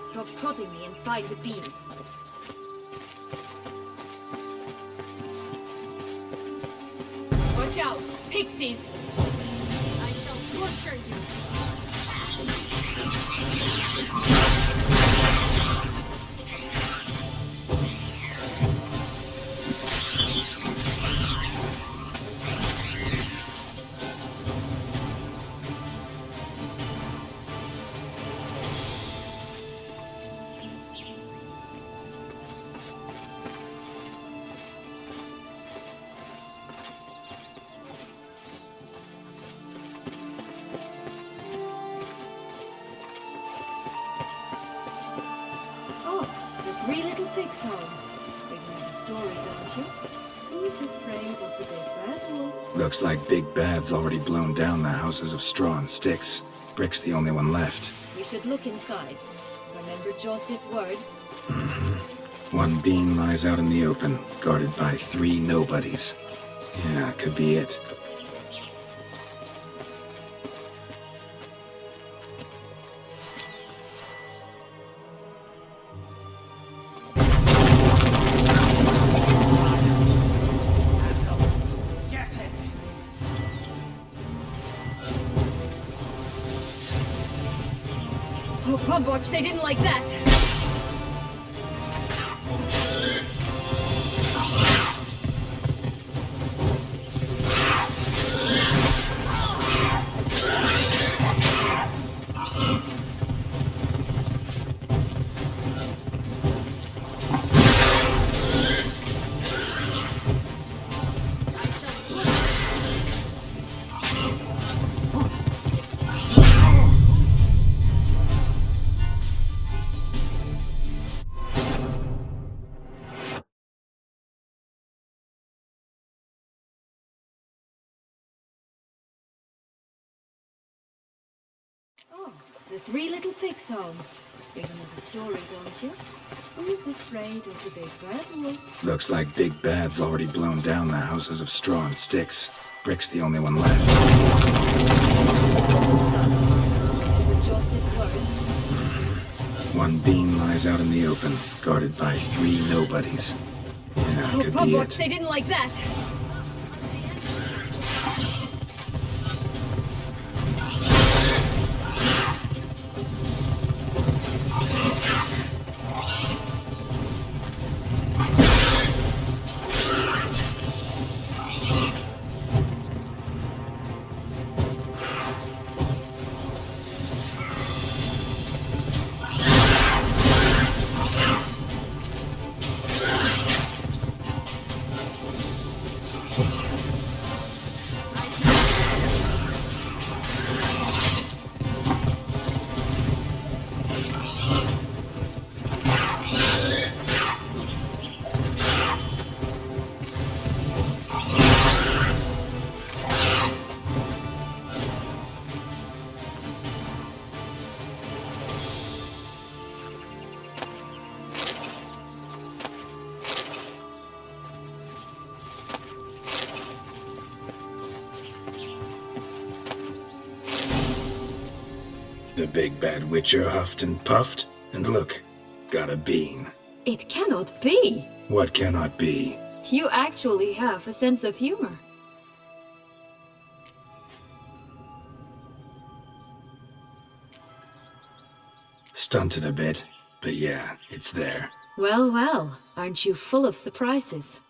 Stop prodding me and find the beans. Watch out! Pixies! I shall butcher you! Three little pigs' homes. You know the story, don't you? Who's afraid of the big bad wolf? Looks like Big Bad's already blown down the houses of straw and sticks. Brick's the only one left. We should look inside. Remember Joss's words? One bean lies out in the open, guarded by 3 nobodies. Yeah, could be it. Oh, Pumbotch, they didn't like that! Oh, the 3 little pigs' homes. You know the story, don't you? Who's afraid of the big bad wolf? Looks like Big Bad's already blown down the houses of straw and sticks. Brick's the only one left. With Joss's words. One bean lies out in the open, guarded by 3 nobodies. Yeah, Oh, could be Pumbotch, it. they didn't like that! The big bad witcher huffed and puffed, and look, got a bean. It cannot be! What cannot be? You actually have a sense of humor. Stunted a bit, but yeah, it's there. Well, well, aren't you full of surprises?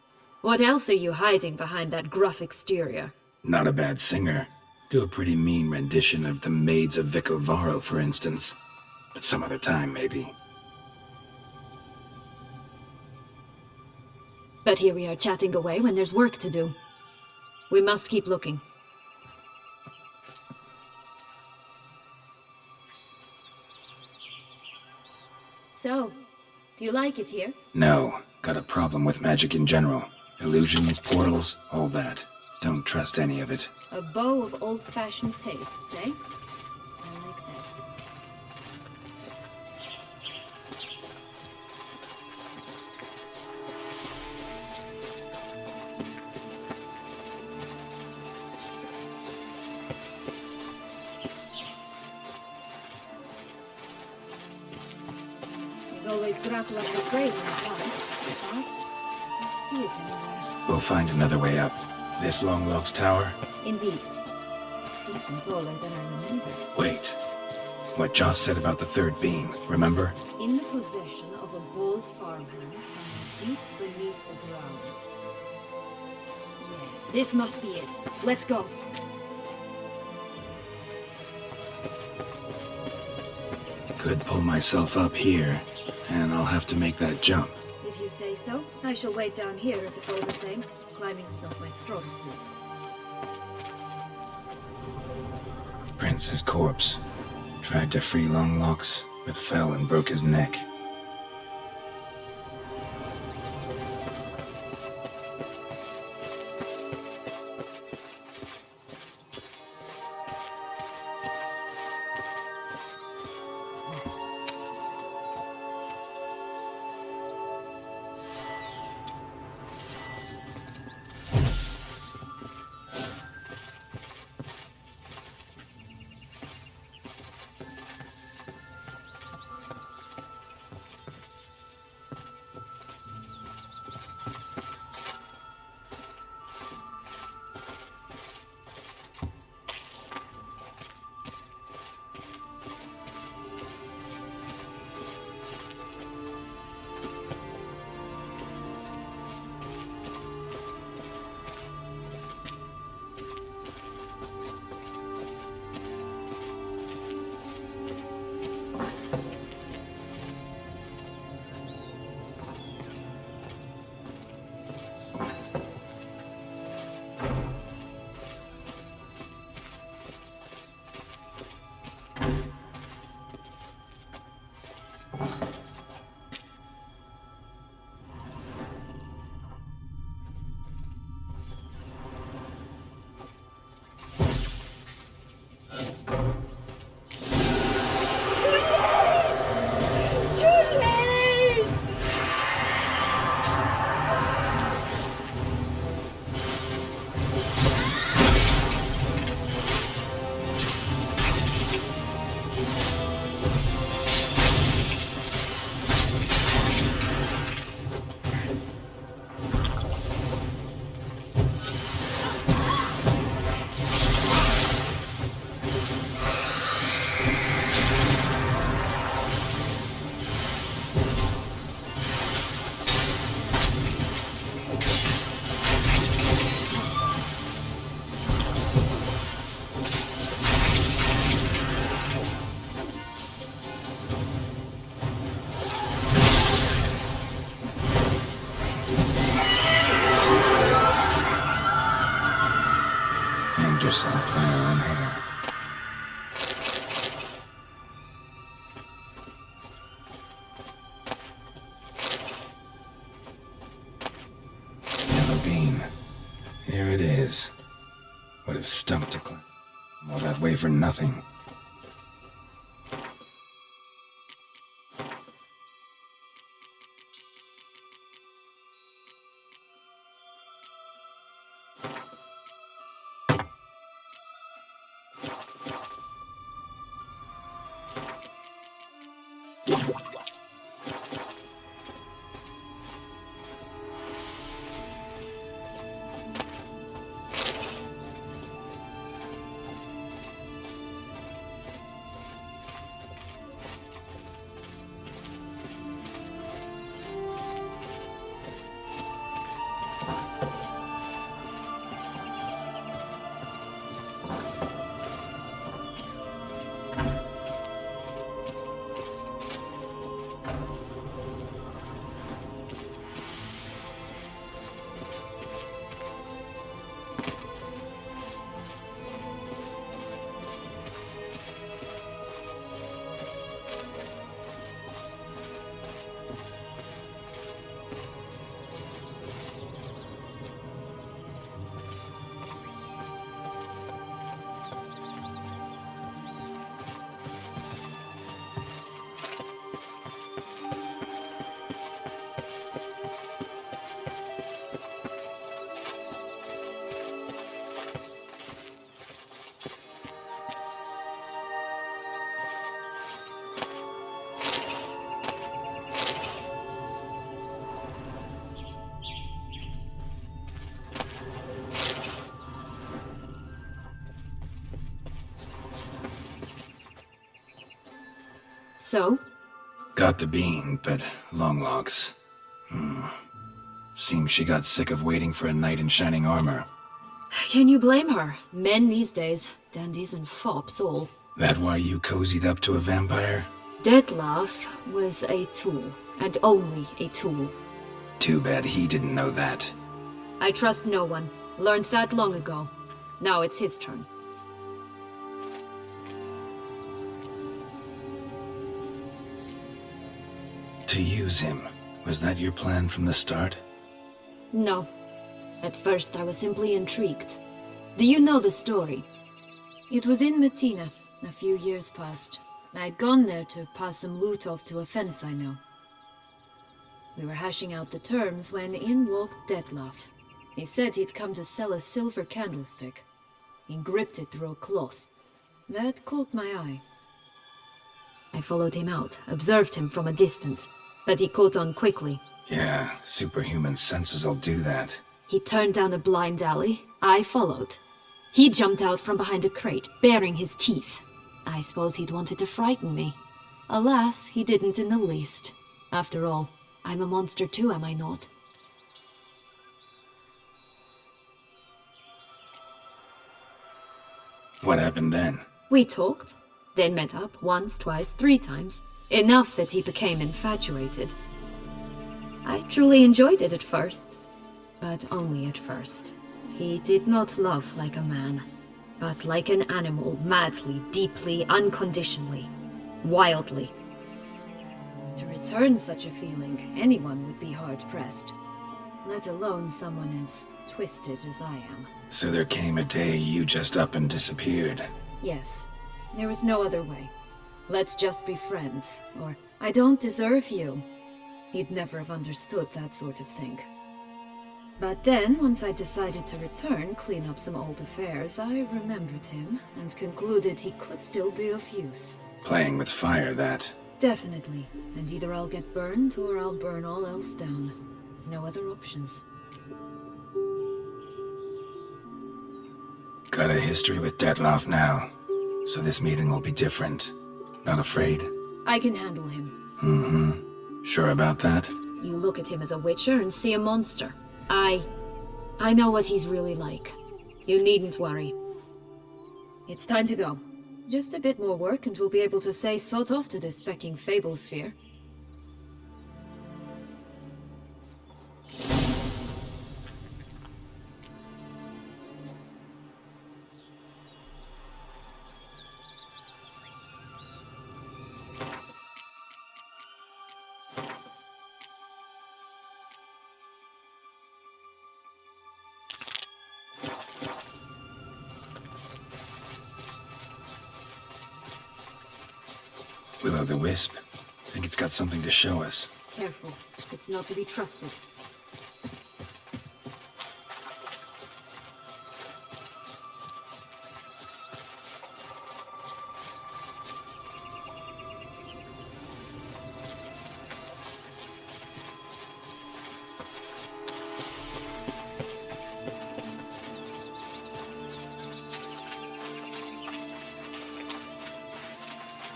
What else are you hiding behind that gruff exterior? Not a bad singer. Do a pretty mean rendition of the Maids of Vicovaro, for instance. But some other time, maybe. But here we are chatting away when there's work to do. We must keep looking. So, do you like it here? No, got a problem with magic in general. Illusions, portals, all that. Don't trust any of it. A bow of old-fashioned tastes, eh? I like that. It's always grappled with prey in the past, but I don't see it anywhere. We'll find another way up. This Longlock's tower? Indeed. It's even taller than I remember. Wait. What Joss said about the third beam, remember? In the possession of a bold farmhand somewhere deep beneath the ground. Yes, this must be it. Let's go. Could pull myself up here, and I'll have to make that jump. If you say so, I shall wait down here if it's all the same. Climbing's not my strong suit. Prince's corpse. Tried to free Longlocks, but fell and broke his neck. Yourself by your own hair. Yellow beam. Here it is. Would have stumped to climb all that way for nothing. So? Got the bean, but long locks. Seems she got sick of waiting for a knight in shining armor. Can you blame her? Men these days, dandies and fops all. That why you cozied up to a vampire? Detlef was a tool, and only a tool. Too bad he didn't know that. I trust no one. Learned that long ago. Now it's his turn. To use him. Was that your plan from the start? No. At first I was simply intrigued. Do you know the story? It was in Metina, a few years past. I'd gone there to pass some loot off to a fence I know. We were hashing out the terms when in walked Detlef. He said he'd come to sell a silver candlestick. He gripped it through a cloth. That caught my eye. I followed him out, observed him from a distance, but he caught on quickly. Yeah, superhuman senses'll do that. He turned down a blind alley. I followed. He jumped out from behind a crate, baring his teeth. I suppose he'd wanted to frighten me. Alas, he didn't in the least. After all, I'm a monster too, am I not? What happened then? We talked, then met up once, twice, 3 times. Enough that he became infatuated. I truly enjoyed it at first, but only at first. He did not love like a man, but like an animal, madly, deeply, unconditionally, wildly. To return such a feeling, anyone would be hard-pressed, let alone someone as twisted as I am. So there came a day you just up and disappeared. Yes, there was no other way. Let's just be friends, or I don't deserve you. He'd never have understood that sort of thing. But then, once I decided to return, clean up some old affairs, I remembered him and concluded he could still be of use. Playing with fire, that. Definitely. And either I'll get burned or I'll burn all else down. No other options. Got a history with Detlef now, so this meeting will be different. Not afraid? I can handle him. Mm-hmm. Sure about that? You look at him as a witcher and see a monster. I know what he's really like. You needn't worry. It's time to go. Just a bit more work and we'll be able to say sod off to this fecking fable sphere. Will-o'-the-wisp. Think it's got something to show us. Careful. It's not to be trusted.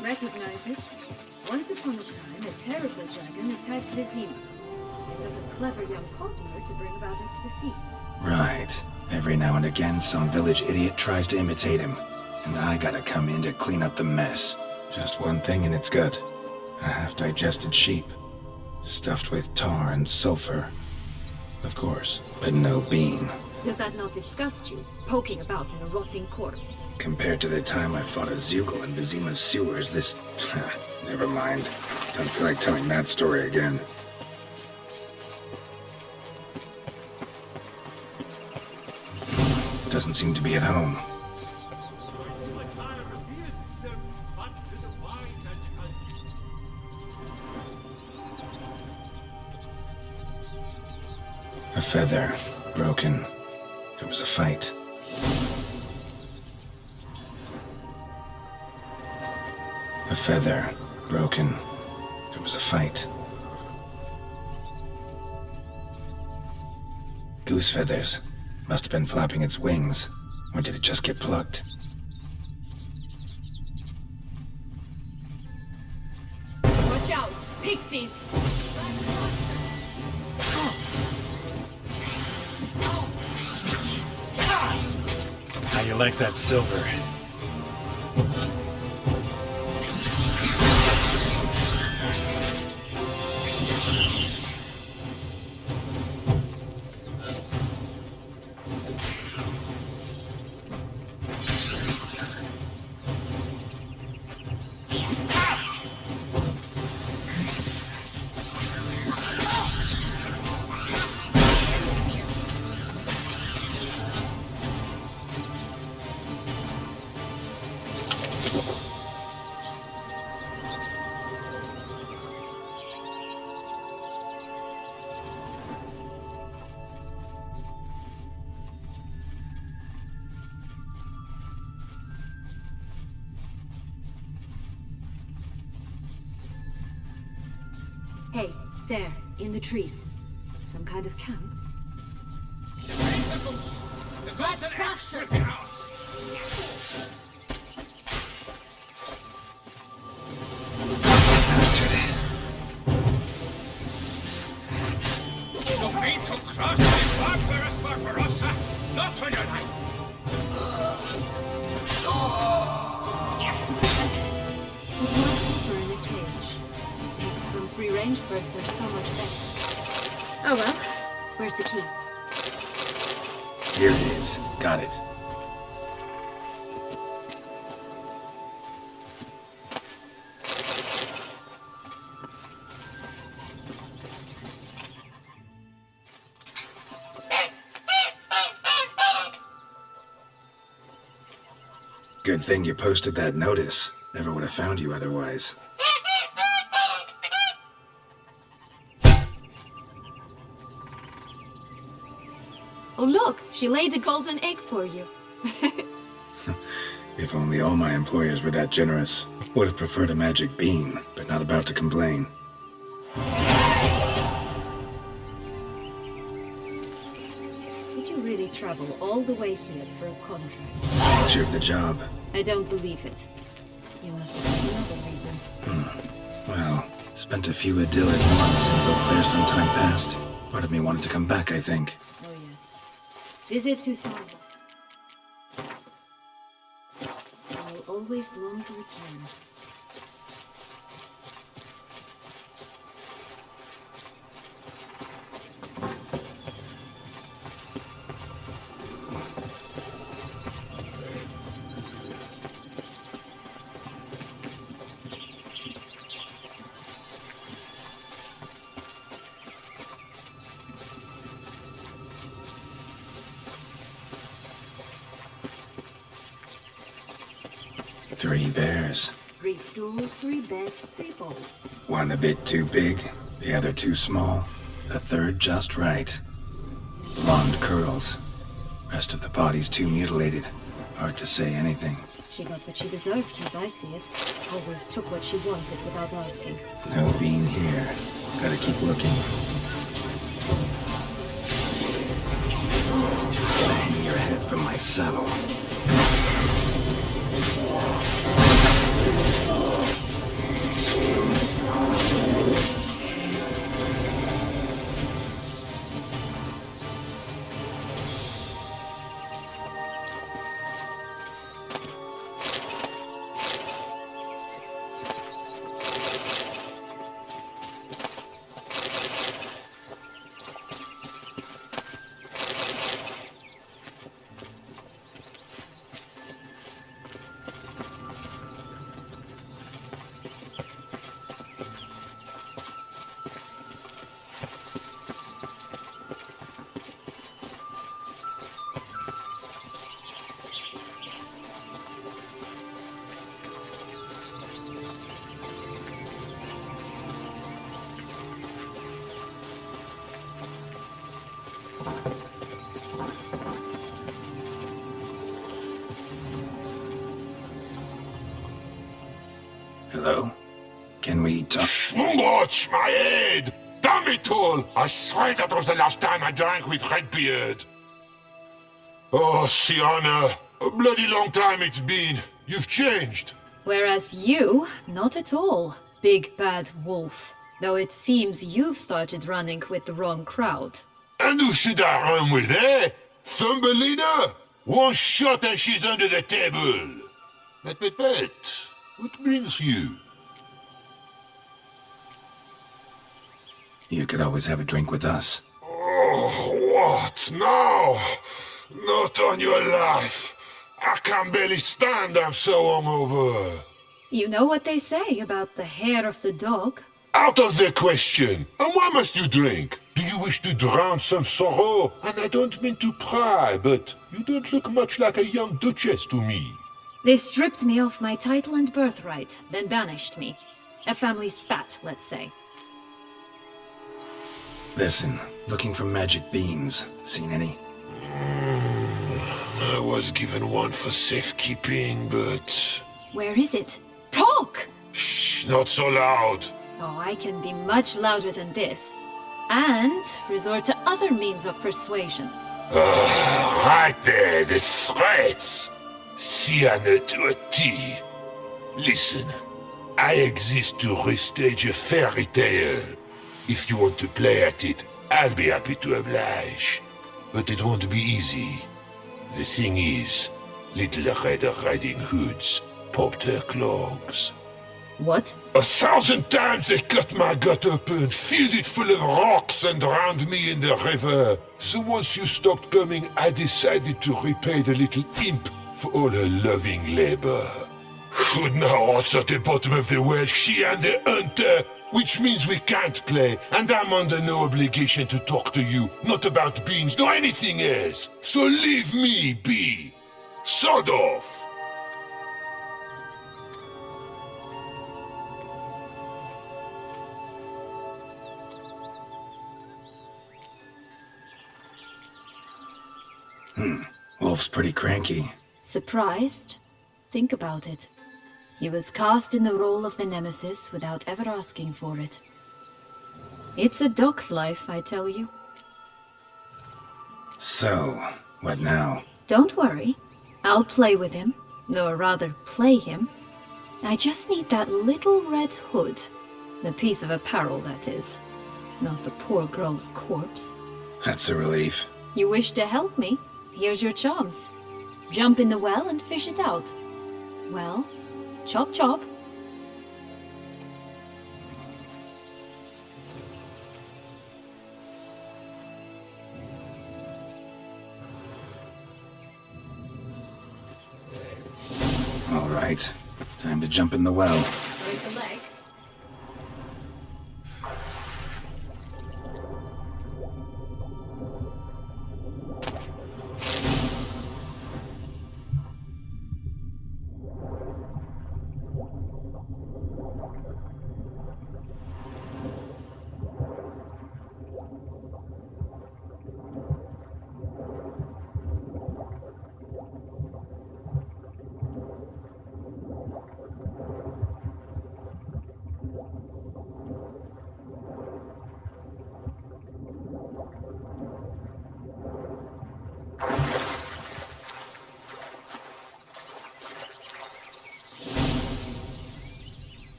Recognize it? Once upon a time, a terrible dragon attacked Vizima. It took a clever young cobbler to bring about its defeat. Right. Every now and again, some village idiot tries to imitate him, and I gotta come in to clean up the mess. Just one thing in its gut. A half-digested sheep. Stuffed with tar and sulfur. Of course, but no bean. Does that not disgust you, poking about in a rotting corpse? Compared to the time I fought a Zugel in Vizima's sewers, this... Never mind. Don't feel like telling that story again. Doesn't seem to be at home. A feather. Broken. It was a fight. A feather. Broken. It was a fight. Goose feathers. Must have been flapping its wings. Or did it just get plucked? pixies! How you like that silver? Hey, there, in the trees. Some kind of camp? Let's cross it! Bastard. You mean to cross the barbarous Barbarossa? Not on your life! We're in a cage. Eggs from free-range birds are so much better. Oh well, where's the key? Here it is. Got it. Good thing you posted that notice. Never would have found you otherwise. Oh look, she laid a golden egg for you. If only all my employers were that generous. Would have preferred a magic bean, but not about to complain. Did you really travel all the way here for a contract? Nature of the job. I don't believe it. You must have had another reason. Well, spent a few idyllic months in Beauclair some time past. Part of me wanted to come back, I think. Oh yes. Visit to Salva. So I'll always long to return. Three bears. 3 stools, 3 beds, 3 bowls. One a bit too big, the other too small, the third just right. Blonde curls. Rest of the body's too mutilated. Hard to say anything. She got what she deserved, as I see it. Always took what she wanted without asking. No bean here. Gotta keep looking. Gonna hang your head from my saddle. Hello? Can we talk? Watch my head! Damn it all! I swear that was the last time I drank with Redbeard. Oh, Sienna, a bloody long time it's been. You've changed. Whereas you, not at all, big bad wolf. Though it seems you've started running with the wrong crowd. And who should I run with, eh? Thumbelina? One shot and she's under the table. But, what brings you? You could always have a drink with us. Oh, what now? Not on your life. I can barely stand, I'm so hungover. You know what they say about the hair of the dog? Out of the question. And why must you drink? Do you wish to drown some sorrow? And I don't mean to pry, but you don't look much like a young duchess to me. They stripped me of my title and birthright, then banished me. A family spat, let's say. Listen, looking for magic beans. Seen any? I was given one for safekeeping, but... Where is it? Talk! Shh, not so loud. Oh, I can be much louder than this. And resort to other means of persuasion. Right there, the threats. Sienna to a T. Listen, I exist to restage a fairy tale. If you want to play at it, I'll be happy to oblige. But it won't be easy. The thing is, Little Red Riding Hoods popped her clogs. What? 1,000 times they cut my gut open, filled it full of rocks and drowned me in the river. So once you stopped coming, I decided to repay the little imp for all her loving labor. Who now wants at the bottom of the well, she and the hunter, which means we can't play, and I'm under no obligation to talk to you, not about beans, nor anything else. So leave me be. Sod off. Wolf's pretty cranky. Surprised? Think about it. He was cast in the role of the Nemesis without ever asking for it. It's a dog's life, I tell you. So, what now? Don't worry. I'll play with him. Or rather, play him. I just need that little red hood. The piece of apparel, that is. Not the poor girl's corpse. That's a relief. You wish to help me? Here's your chance. Jump in the well and fish it out. Well, chop chop. All right, time to jump in the well. Break a leg.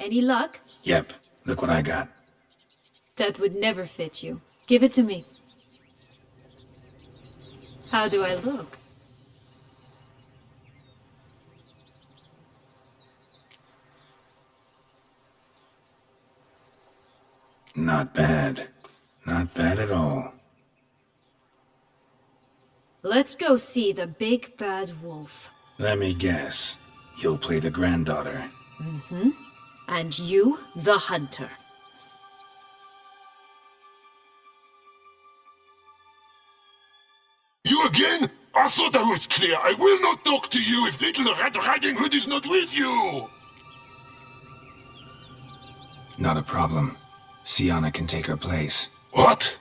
Any luck? Yep, look what I got. That would never fit you. Give it to me. How do I look? Not bad. Not bad at all. Let's go see the big bad wolf. Let me guess. You'll play the granddaughter. Mm-hmm. And you, the hunter. You again? I thought I was clear. I will not talk to you if Little Red Riding Hood is not with you. Not a problem. Sienna can take her place. What?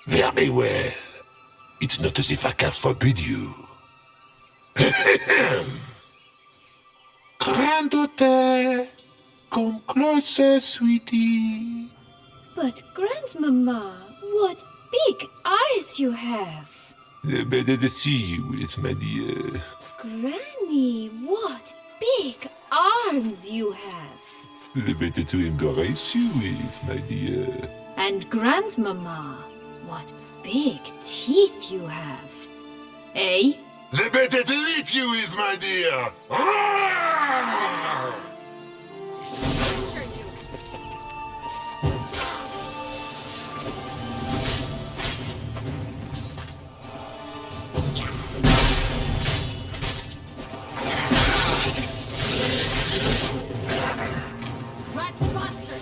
Very well. It's not as if I can forbid you. Granddaughter, come closer, sweetie. But Grandmama, what big eyes you have! Better to see you with, my dear. Granny, what big arms you have. The better to embrace you with, my dear. And Grandmama, what big teeth you have. Eh? The better to eat you with, my dear. Ah! Rat bastard!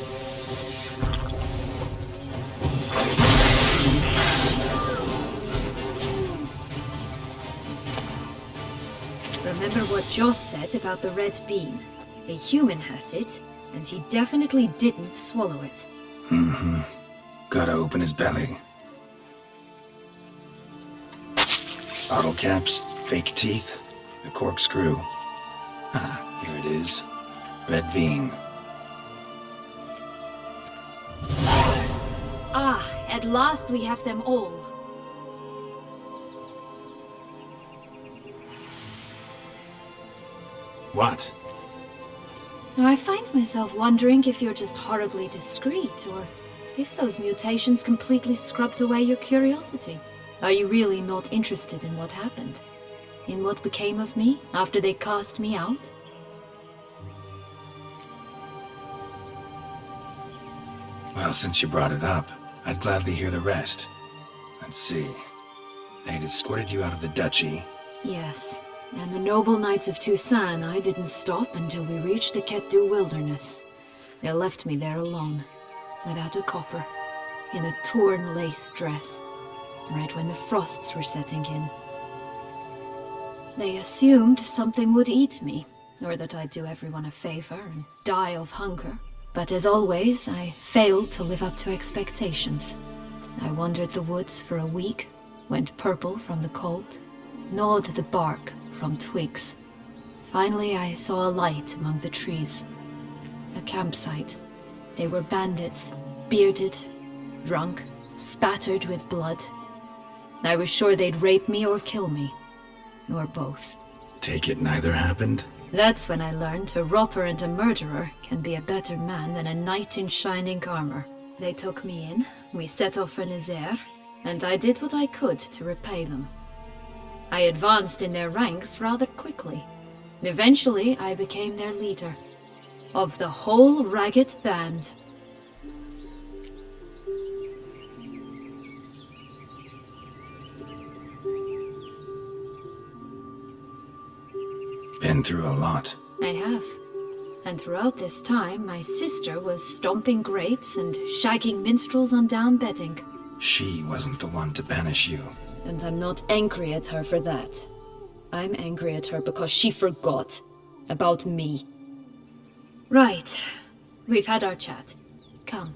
Remember what Joss said about the red bean. A human has it, and he definitely didn't swallow it. Gotta open his belly. Bottle caps, fake teeth, a corkscrew. Ah, here it is. Red bean. Ah, at last we have them all. What? Now, I find myself wondering if you're just horribly discreet, or if those mutations completely scrubbed away your curiosity. Are you really not interested in what happened? In what became of me after they cast me out? Well, since you brought it up, I'd gladly hear the rest. Let's see. They'd escorted you out of the duchy. Yes, and the noble knights of Toussaint, I didn't stop until we reached the Ketdu wilderness. They left me there alone, without a copper, in a torn lace dress, right when the frosts were setting in. They assumed something would eat me, or that I'd do everyone a favor and die of hunger. But as always, I failed to live up to expectations. I wandered the woods for a week, went purple from the cold, gnawed the bark from twigs. Finally, I saw a light among the trees. A campsite. They were bandits, bearded, drunk, spattered with blood. I was sure they'd rape me or kill me, or both. Take it neither happened? That's when I learned a robber and a murderer can be a better man than a knight in shining armor. They took me in, we set off for Nazaire, and I did what I could to repay them. I advanced in their ranks rather quickly. Eventually, I became their leader. Of the whole ragged band. Been through a lot. I have. And throughout this time, my sister was stomping grapes and shagging minstrels on down bedding. She wasn't the one to banish you. And I'm not angry at her for that. I'm angry at her because she forgot about me. Right. We've had our chat. Come.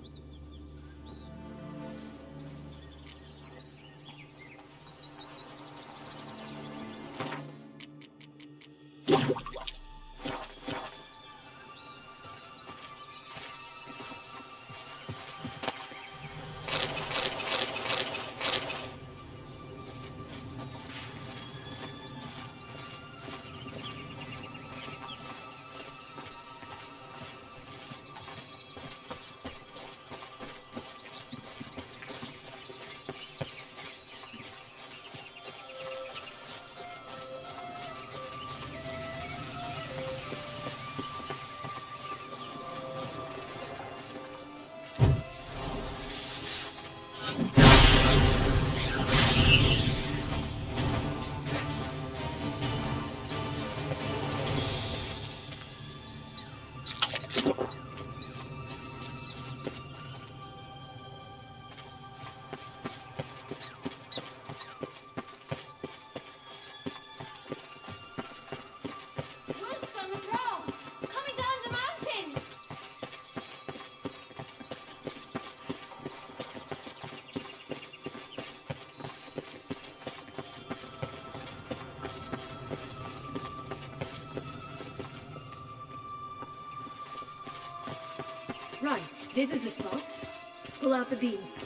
Right, this is the spot. Pull out the beans.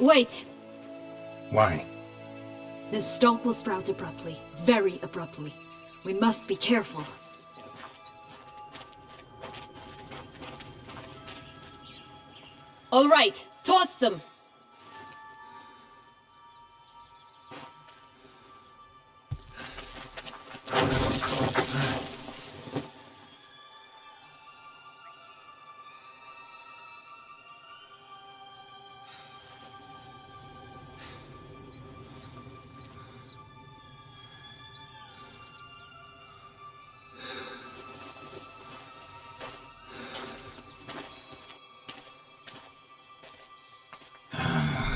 Wait! Why? The stalk will sprout abruptly. Very abruptly. We must be careful. All right, toss them!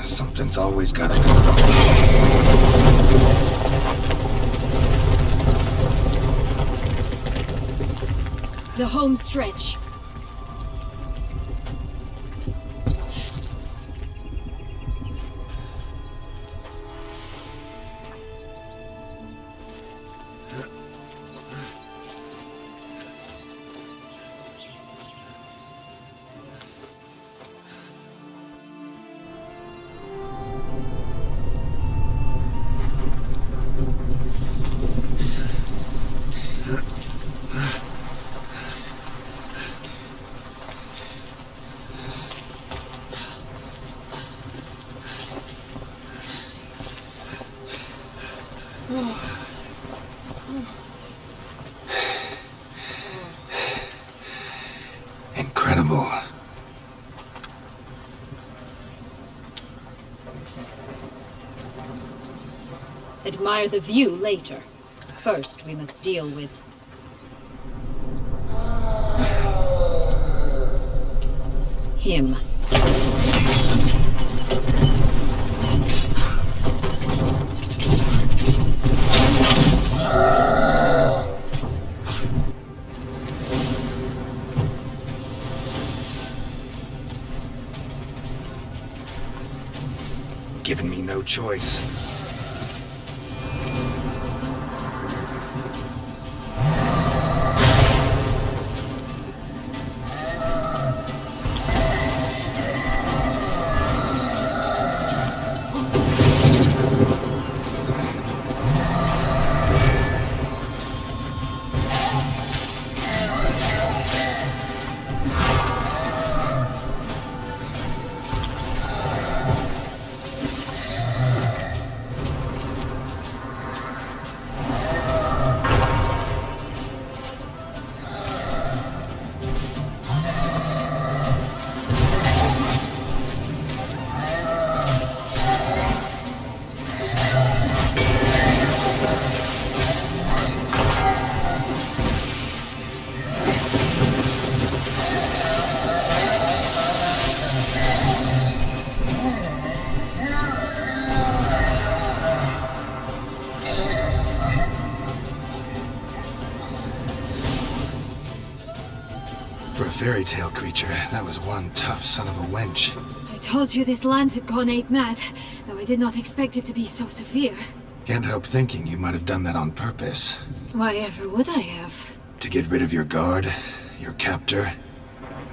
Something's always gotta go wrong. The home stretch. Incredible. Admire the view later. First, we must deal with... him. Giving me no choice. For a fairy tale creature, that was one tough son of a wench. I told you this land had gone ape mad, though I did not expect it to be so severe. Can't help thinking you might have done that on purpose. Why ever would I have? To get rid of your guard, your captor.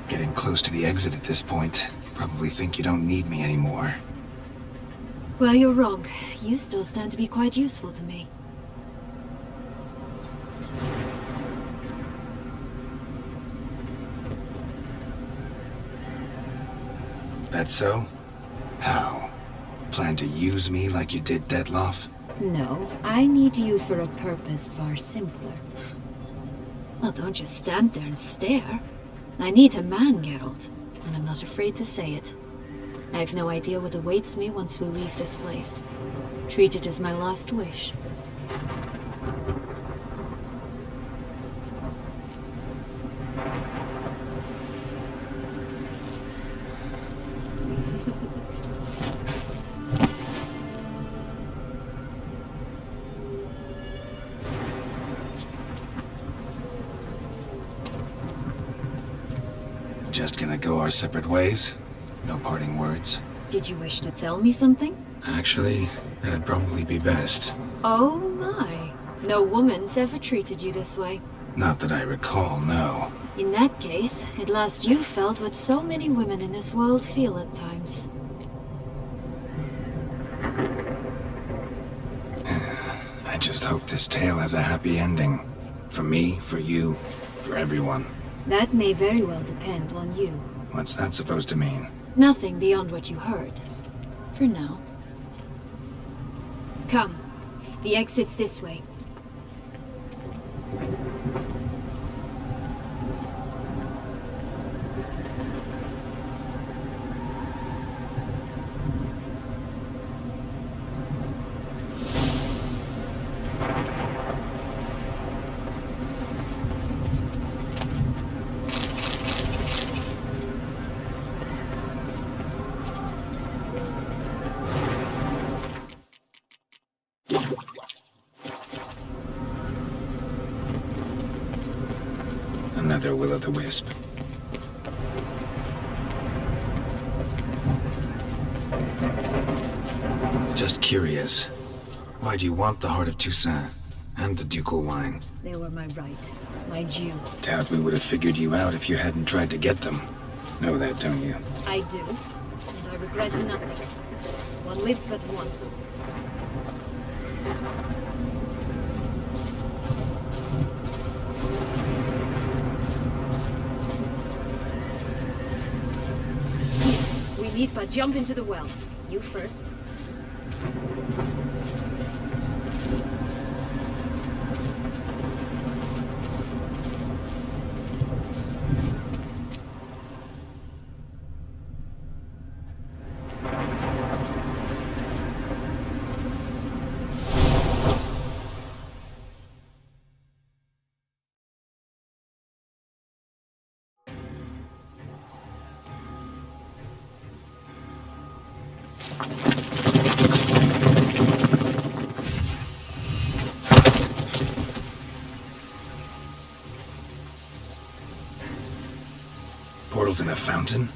Getting close to the exit at this point. Probably think you don't need me anymore. Well, you're wrong. You still stand to be quite useful to me. That so? How? Plan to use me like you did Detloff? No, I need you for a purpose far simpler. Well, don't just stand there and stare. I need a man, Geralt, and I'm not afraid to say it. I have no idea what awaits me once we leave this place. Treat it as my last wish. Just gonna go our separate ways? No parting words? Did you wish to tell me something? Actually, that'd probably be best. Oh my. No woman's ever treated you this way. Not that I recall, no. In that case, at last you felt what so many women in this world feel at times. just hope this tale has a happy ending. For me, for you, for everyone. That may very well depend on you. What's that supposed to mean? Nothing beyond what you heard. For now. Come. The exit's this way. Another will-o'-the-wisp. Just curious. Why do you want the Heart of Toussaint? And the ducal wine? They were my right. My due. Doubt we would have figured you out if you hadn't tried to get them. Know that, don't you? I do. And I regret nothing. One lives but once. We need but jump into the well. You first. Portals in a fountain?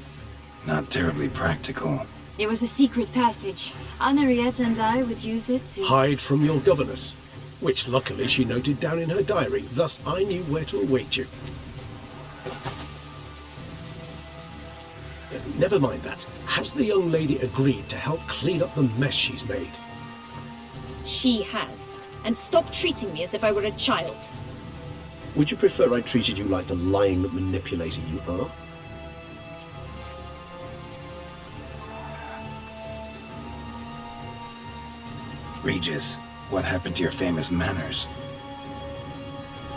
Not terribly practical. It was a secret passage. Henriette and I would use it to... Hide from your governess, which luckily she noted down in her diary, thus I knew where to await you. Never mind that. Has the young lady agreed to help clean up the mess she's made? She has. And stop treating me as if I were a child. Would you prefer I treated you like the lying manipulator you are? Regis, what happened to your famous manners?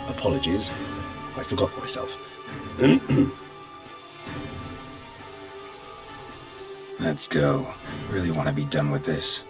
Apologies. I forgot myself. Let's go. Really want to be done with this.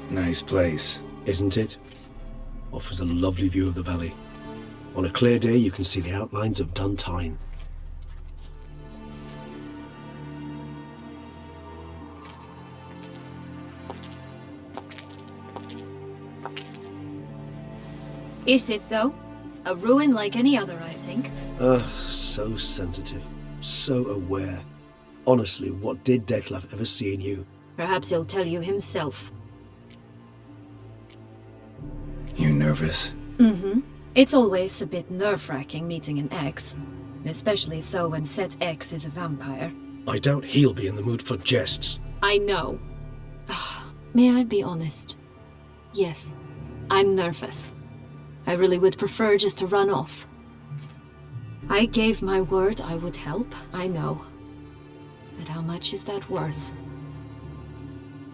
Nice place. Isn't it? Offers a lovely view of the valley. On a clear day, you can see the outlines of Duntine. Is it, though? A ruin like any other, I think. So sensitive. So aware. Honestly, what did Detlef ever see in you? Perhaps he'll tell you himself. You nervous? Mm-hmm. It's always a bit nerve-wracking meeting an ex. Especially so when said ex is a vampire. I doubt he'll be in the mood for jests. I know. May I be honest? Yes, I'm nervous. I really would prefer just to run off. I gave my word I would help, I know. But how much is that worth?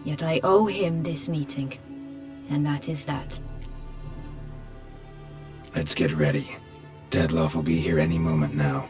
Yet I owe him this meeting. And that is that. Let's get ready. Detlef will be here any moment now.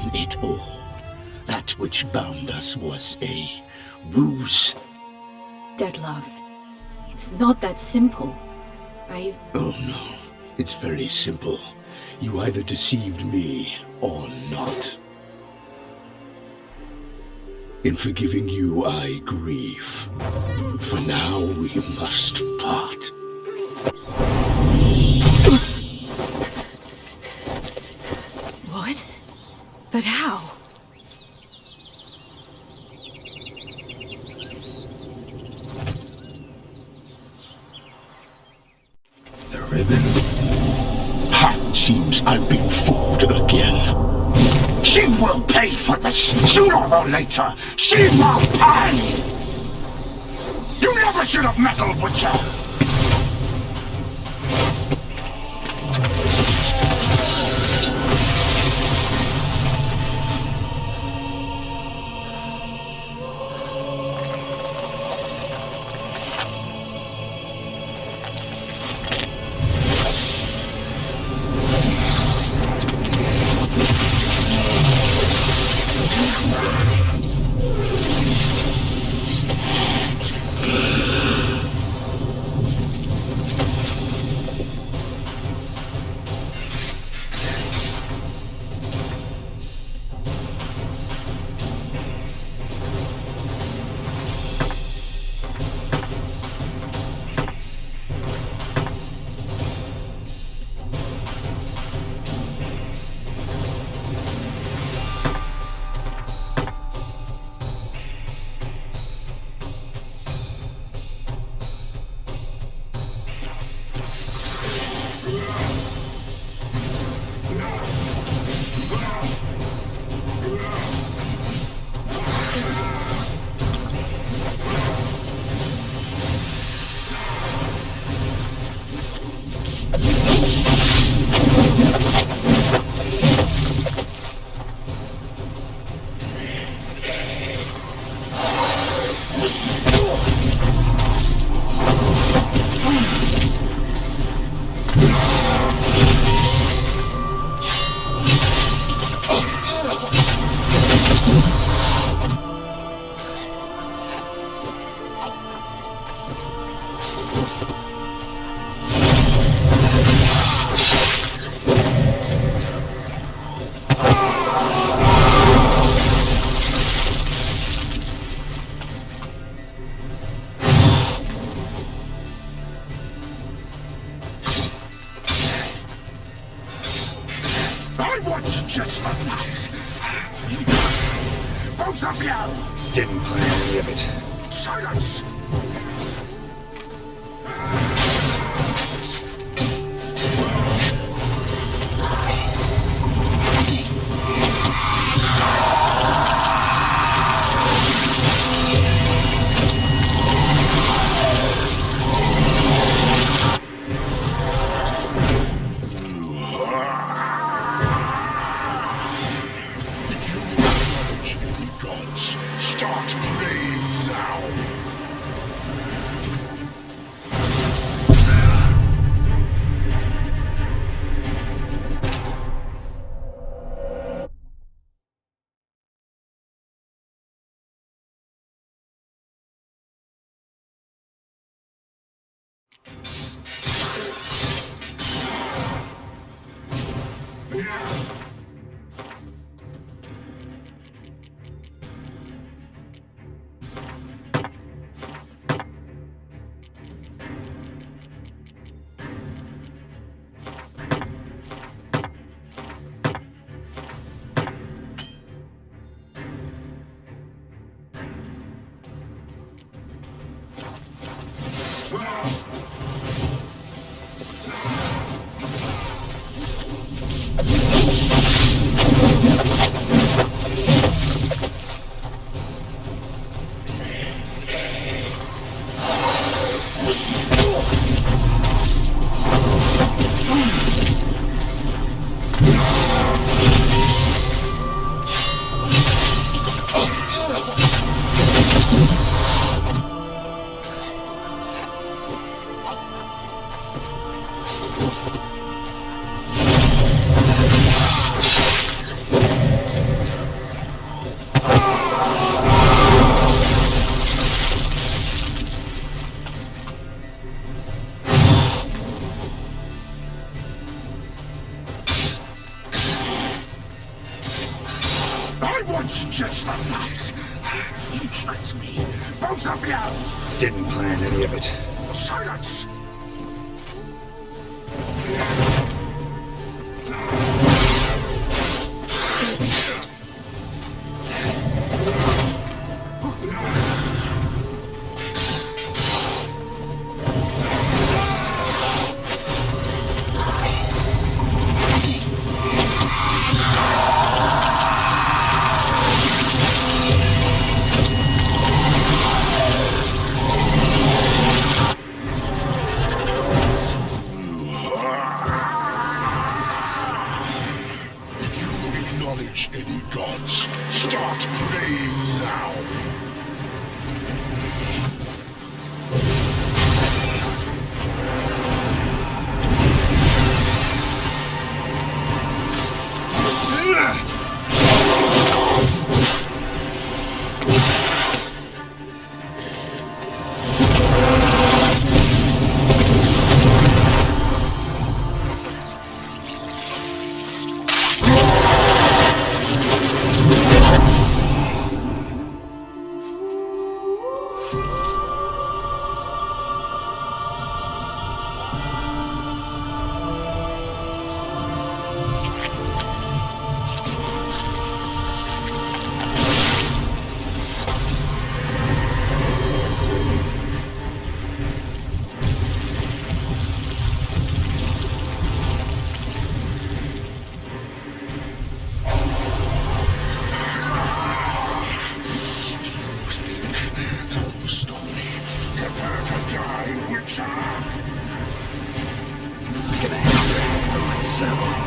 explain it all. That which bound us was a ruse. Detlef, it's not that simple. Oh no, it's very simple. You either deceived me or not. In forgiving you, I grieve. For now, we must part. What? But how? The ribbon? Ha! Seems I've been fooled again. She will pay for this, sooner or later. She will pay! You never should have meddled with her! Just the last. Both of you! Didn't plan any of it. Silence! Start playing now! I want just the lass. You tricked me. Both of you. Didn't plan any of it. Silence. Acknowledge any gods. Start praying now. Gonna have your head for myself.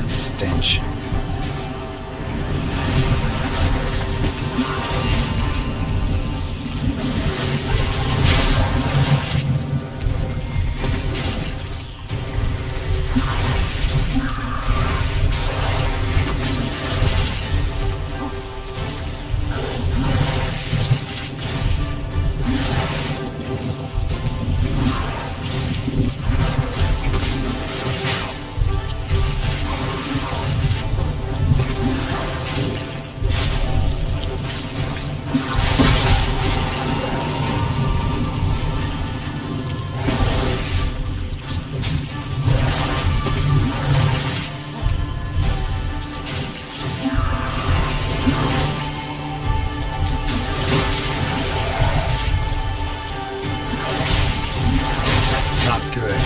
Stench. Not good.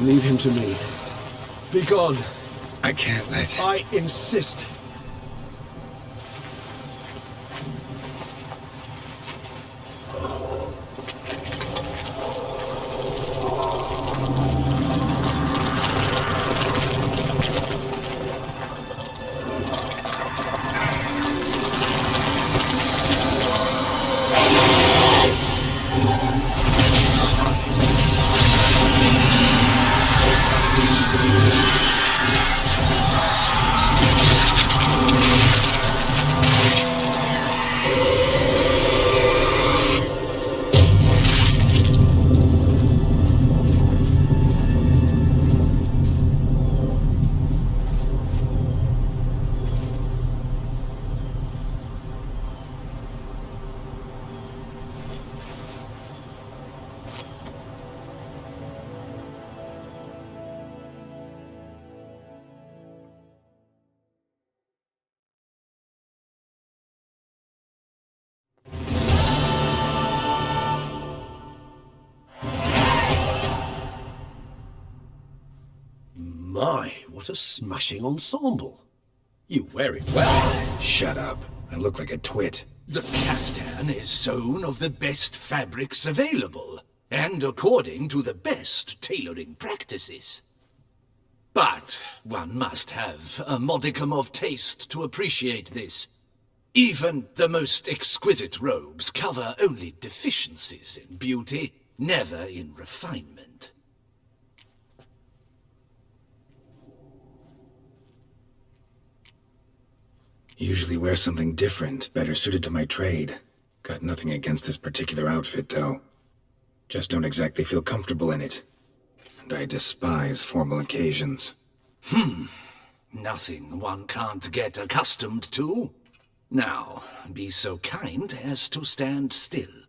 Leave him to me. Be gone. I can't let... I insist. My, what a smashing ensemble. You wear it well. Shut up. I look like a twit. The caftan is sewn of the best fabrics available, and according to the best tailoring practices. But one must have a modicum of taste to appreciate this. Even the most exquisite robes cover only deficiencies in beauty, never in refinement. Usually wear something different, better suited to my trade. Got nothing against this particular outfit, though. Just don't exactly feel comfortable in it. And I despise formal occasions. Nothing one can't get accustomed to. Now, be so kind as to stand still.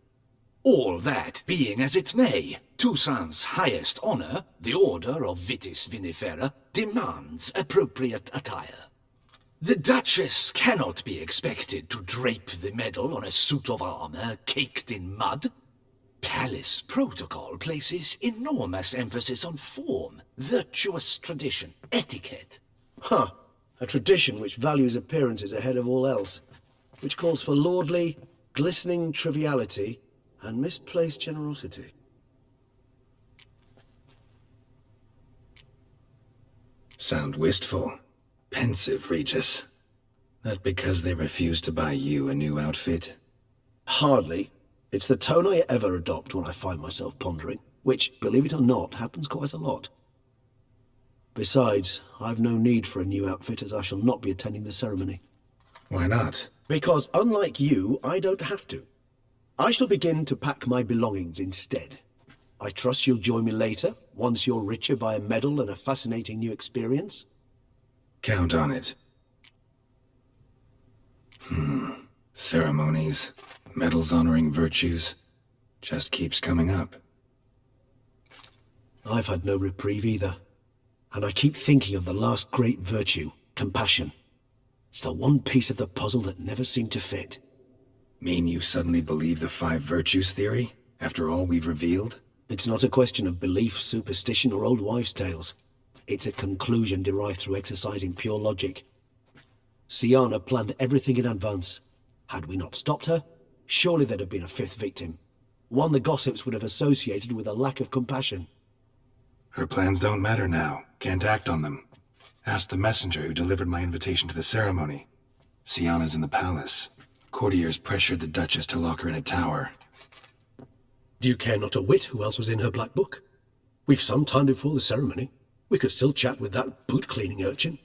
All that being as it may, Toussaint's highest honor, the Order of Vitis Vinifera, demands appropriate attire. The Duchess cannot be expected to drape the medal on a suit of armor caked in mud. Palace protocol places enormous emphasis on form, virtuous tradition, etiquette. Huh. A tradition which values appearances ahead of all else. Which calls for lordly, glistening triviality and misplaced generosity. Sound wistful. Pensive, Regis. That because they refuse to buy you a new outfit? Hardly. It's the tone I ever adopt when I find myself pondering, which, believe it or not, happens quite a lot. Besides, I've no need for a new outfit as I shall not be attending the ceremony. Why not? Because unlike you, I don't have to. I shall begin to pack my belongings instead. I trust you'll join me later, once you're richer by a medal and a fascinating new experience. Count on it. Ceremonies, medals honoring virtues, just keeps coming up. I've had no reprieve either. And I keep thinking of the last great virtue, compassion. It's the one piece of the puzzle that never seemed to fit. Mean you suddenly believe the 5 virtues theory, after all we've revealed? It's not a question of belief, superstition, or old wives' tales. It's a conclusion derived through exercising pure logic. Siana planned everything in advance. Had we not stopped her, surely there'd have been a 5th victim. One the gossips would have associated with a lack of compassion. Her plans don't matter now. Can't act on them. Ask the messenger who delivered my invitation to the ceremony. Siana's in the palace. Courtiers pressured the Duchess to lock her in a tower. Do you care not a whit who else was in her black book? We've some time before the ceremony. We could still chat with that boot-cleaning urchin.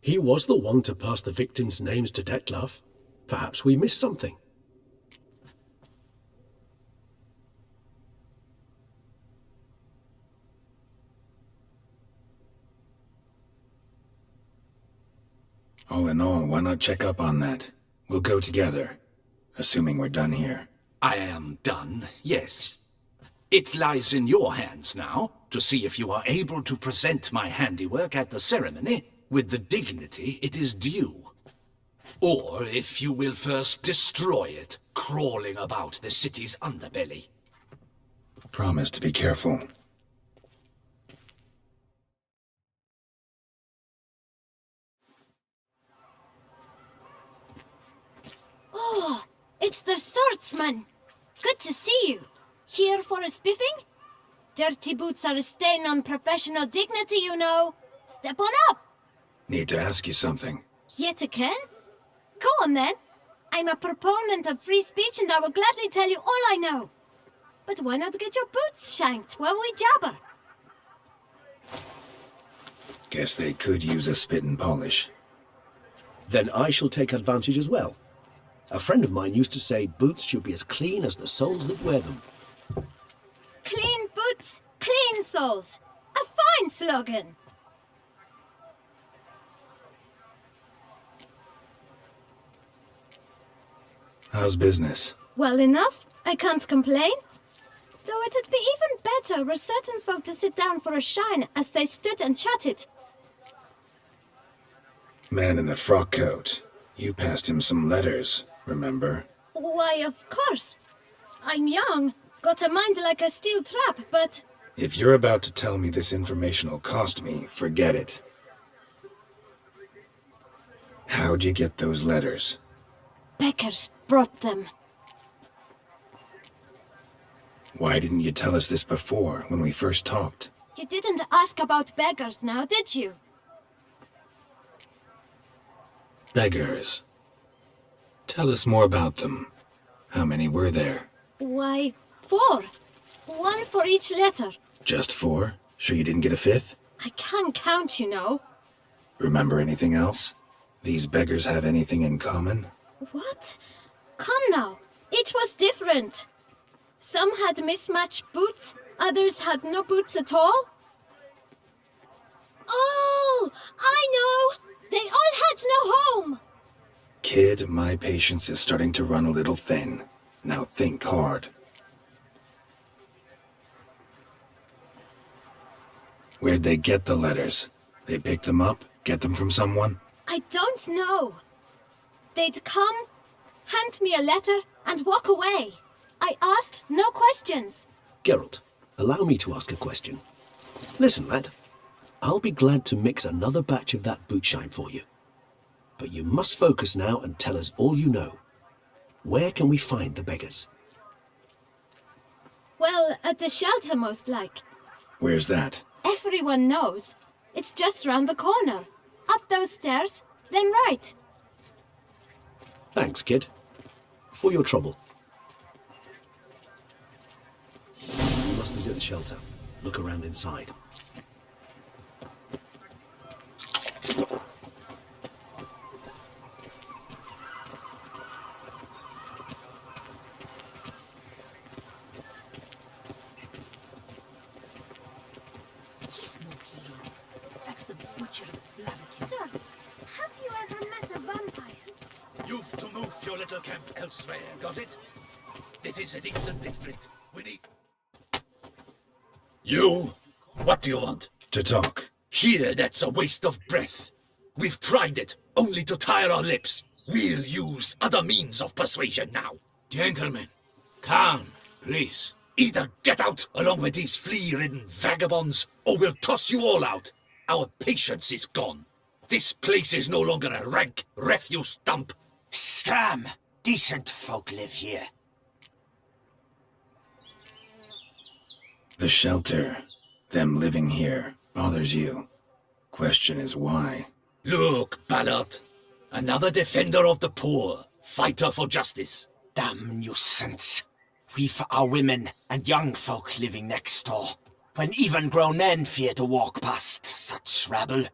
He was the one to pass the victims' names to Detlef. Perhaps we missed something. All in all, why not check up on that? We'll go together, assuming we're done here. I am done, yes. It lies in your hands now to see if you are able to present my handiwork at the ceremony with the dignity it is due. Or if you will first destroy it, crawling about the city's underbelly. Promise to be careful. bootsman. Good to see you. Here for a spiffing? Dirty boots are a stain on professional dignity, you know. Step on up. Need to ask you something. Yet again? Go on then. I'm a proponent of free speech and I will gladly tell you all I know. But why not get your boots shanked while we jabber? Guess they could use a spit and polish. Then I shall take advantage as well. A friend of mine used to say boots should be as clean as the soles that wear them. Clean boots, clean soles. A fine slogan. How's business? Well enough. I can't complain. Though it'd be even better were certain folk to sit down for a shine as they stood and chatted. Man in the frock coat. You passed him some letters, remember? Why, of course. I'm young, got a mind like a steel trap, but... If you're about to tell me this information'll cost me, forget it. How'd you get those letters? Beggars brought them. Why didn't you tell us this before, when we first talked? You didn't ask about beggars now, did you? Beggars. Tell us more about them. How many were there? Why, 4. 1 for each letter. Just 4? Sure you didn't get a 5th? I can't count, you know. Remember anything else? These beggars have anything in common? What? Come now. Each was different. Some had mismatched boots, others had no boots at all. Oh, I know! They all had no home! Kid, my patience is starting to run a little thin. Now think hard. Where'd they get the letters? They pick them up? Get them from someone? I don't know. They'd come, hand me a letter, and walk away. I asked no questions. Geralt, allow me to ask a question. Listen, lad. I'll be glad to mix another batch of that boot shine for you. But you must focus now and tell us all you know. Where can we find the beggars? Well, at the shelter most like. Where's that? Everyone knows. It's just round the corner. Up those stairs, then right. Thanks, kid. For your trouble. You must visit the shelter. Look around inside. He's no hero. That's the butcher of Blavitt. Sir, have you ever met a vampire? You've to move your little camp elsewhere, got it? This is a decent district. We need... You? What do you want? To talk. Here, that's a waste of breath. We've tried it, only to tire our lips. We'll use other means of persuasion now. Gentlemen, calm, please. Either get out along with these flea-ridden vagabonds, or we'll toss you all out. Our patience is gone. This place is no longer a rank refuse dump. Scram! Decent folk live here. The shelter, them living here, bothers you. Question is why? Look, Ballard. Another defender of the poor, fighter for justice. Damn nuisance. We've our women and young folk living next door, when even grown men fear to walk past such rabble.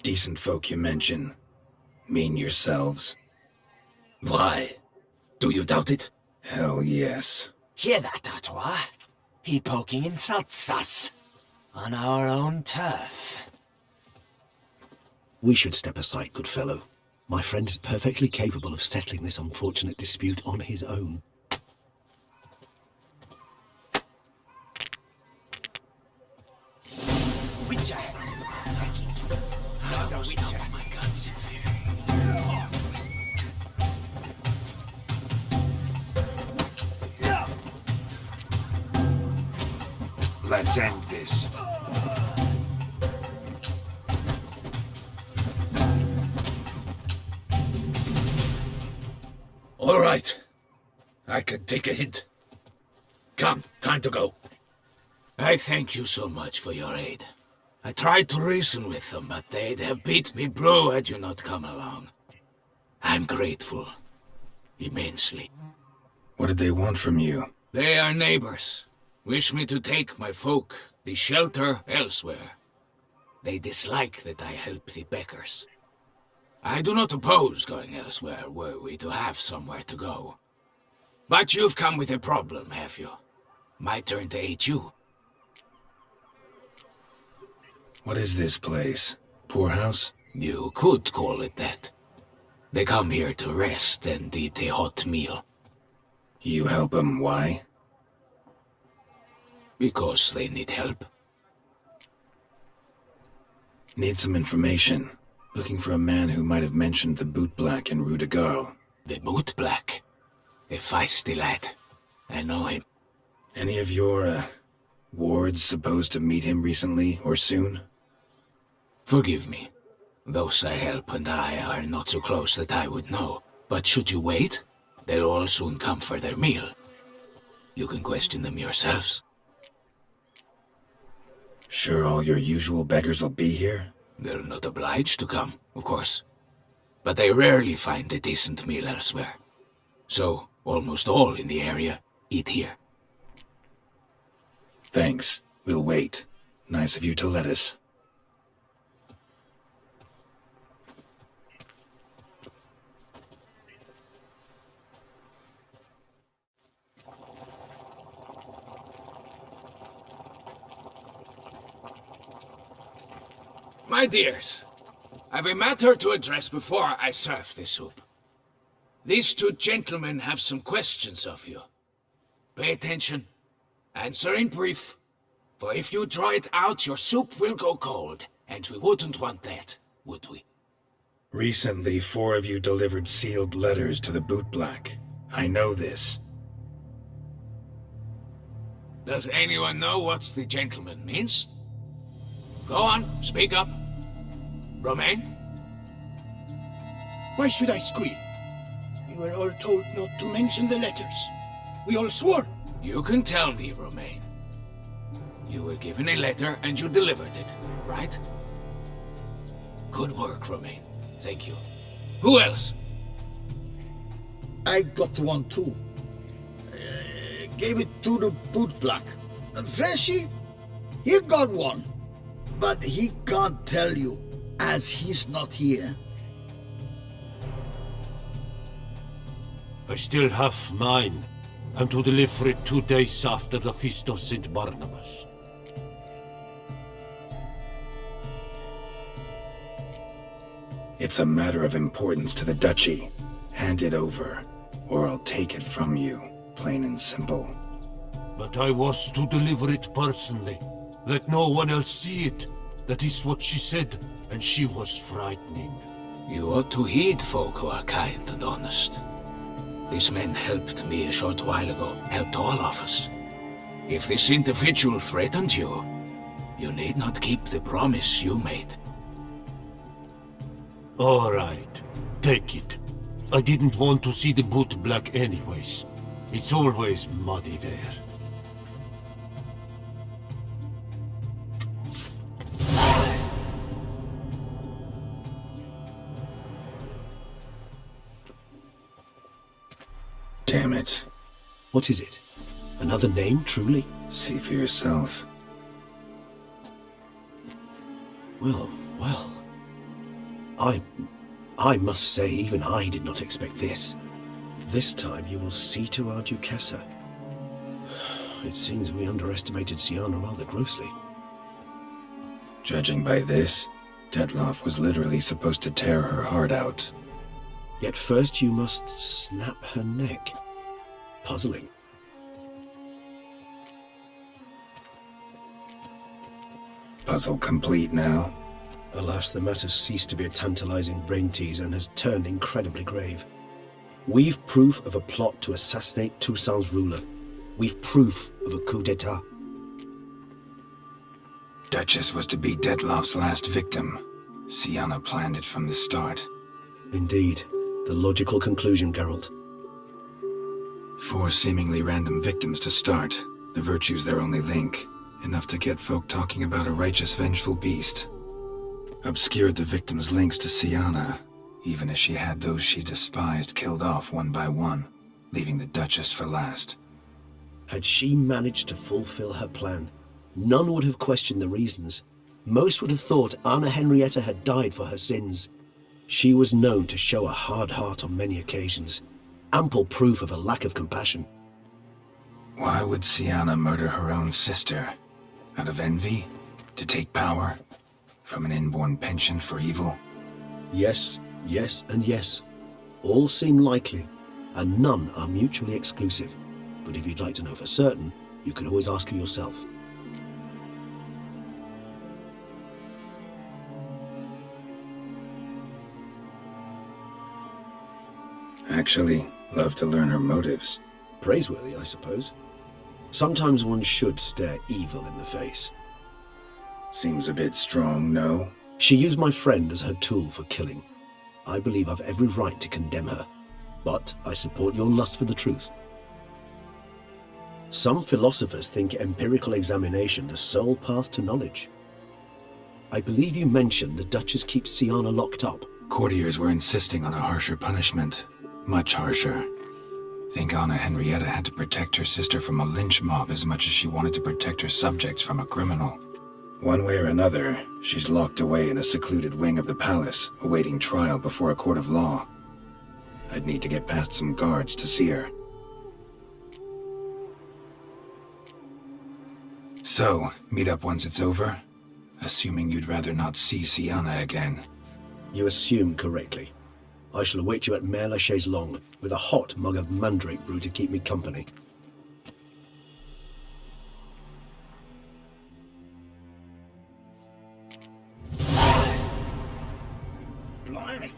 Decent folk you mention. Mean yourselves? Why? Do you doubt it? Hell yes. Hear that, Artois? He poking insults us. On our own turf. We should step aside, good fellow. My friend is perfectly capable of settling this unfortunate dispute on his own. Witcher! Back into it. Not a witcher. My guns in fear. Let's end this. All right. I can take a hint. Come, time to go. I thank you so much for your aid. I tried to reason with them, but they'd have beat me blue had you not come along. I'm grateful. Immensely. What did they want from you? They are neighbors. Wish me to take my folk, the shelter, elsewhere. They dislike that I help the Beckers. I do not oppose going elsewhere, were we to have somewhere to go. But you've come with a problem, have you? My turn to aid you. What is this place? Poorhouse? You could call it that. They come here to rest and eat a hot meal. You help them, why? Because they need help. Need some information. Looking for a man who might have mentioned the boot black in Rue de Garl. The boot black? A feisty lad. I know him. Any of your, wards supposed to meet him recently or soon? Forgive me. Those I help and I are not so close that I would know. But should you wait, they'll all soon come for their meal. You can question them yourselves. Sure all your usual beggars will be here? They're not obliged to come, of course. But they rarely find a decent meal elsewhere. So, almost all in the area eat here. Thanks. We'll wait. Nice of you to let us. My dears, I've a matter to address before I serve the soup. These two gentlemen have some questions of you. Pay attention. Answer in brief. For if you draw it out, your soup will go cold. And we wouldn't want that, would we? Recently, 4 of you delivered sealed letters to the boot black. I know this. Does anyone know what the gentleman means? Go on, speak up. Romain? Why should I squeal? We were all told not to mention the letters. We all swore. You can tell me, Romain. You were given a letter and you delivered it, right? Good work, Romain. Thank you. Who else? I got one too. Gave it to the boot black. And Freshy, he got one. But he can't tell you, as he's not here. I still have mine. I'm to deliver it 2 days after the Feast of St. Barnabas. It's a matter of importance to the Duchy. Hand it over, or I'll take it from you, plain and simple. But I was to deliver it personally. Let no one else see it. That is what she said, and she was frightening. You ought to heed folk who are kind and honest. This man helped me a short while ago, helped all of us. If this individual threatened you, you need not keep the promise you made. All right, take it. I didn't want to see the boot black anyways. It's always muddy there. Damn it. What is it? Another name, truly? See for yourself. Well, well. I must say, even I did not expect this. This time you will see to our Duchessa. It seems we underestimated Sienna rather grossly. Judging by this, Detloff was literally supposed to tear her heart out. Yet first you must snap her neck. Puzzling. Puzzle complete now? Alas, the matter ceased to be a tantalizing brain tease and has turned incredibly grave. We've proof of a plot to assassinate Toussaint's ruler. We've proof of a coup d'etat. Duchess was to be Detloff's last victim. Sienna planned it from the start. Indeed. The logical conclusion, Geralt. 4 seemingly random victims to start. The virtue's their only link. Enough to get folk talking about a righteous, vengeful beast. Obscured the victims' links to Siana, even as she had those she despised killed off one by one, leaving the Duchess for last. Had she managed to fulfill her plan, none would have questioned the reasons. Most would have thought Anna Henrietta had died for her sins. She was known to show a hard heart on many occasions, ample proof of a lack of compassion. Why would Siana murder her own sister? Out of envy? To take power? From an inborn penchant for evil? Yes, yes, and yes. All seem likely, and none are mutually exclusive. But if you'd like to know for certain, you can always ask her yourself. Actually, love to learn her motives. Praiseworthy, I suppose. Sometimes one should stare evil in the face. Seems a bit strong, no? She used my friend as her tool for killing. I believe I've every right to condemn her, but I support your lust for the truth. Some philosophers think empirical examination the sole path to knowledge. I believe you mentioned the Duchess keeps Siana locked up. Courtiers were insisting on a harsher punishment. Much harsher. Think Anna Henrietta had to protect her sister from a lynch mob as much as she wanted to protect her subjects from a criminal. One way or another, she's locked away in a secluded wing of the palace, awaiting trial before a court of law. I'd need to get past some guards to see her. So, meet up once it's over? Assuming you'd rather not see Siana again. You assume correctly. I shall await you at Mare la Chaise-Longue with a hot mug of mandrake brew to keep me company. Blimey.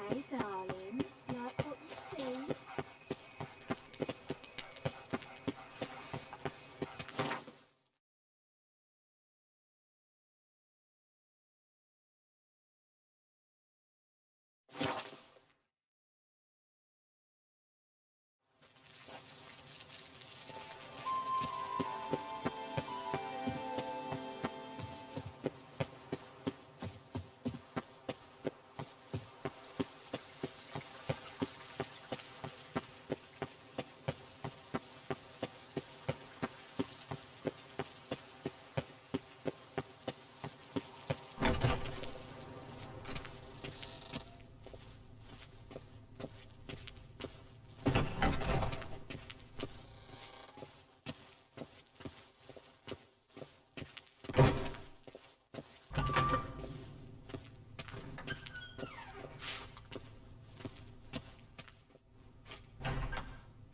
Hey, darling, like what you see?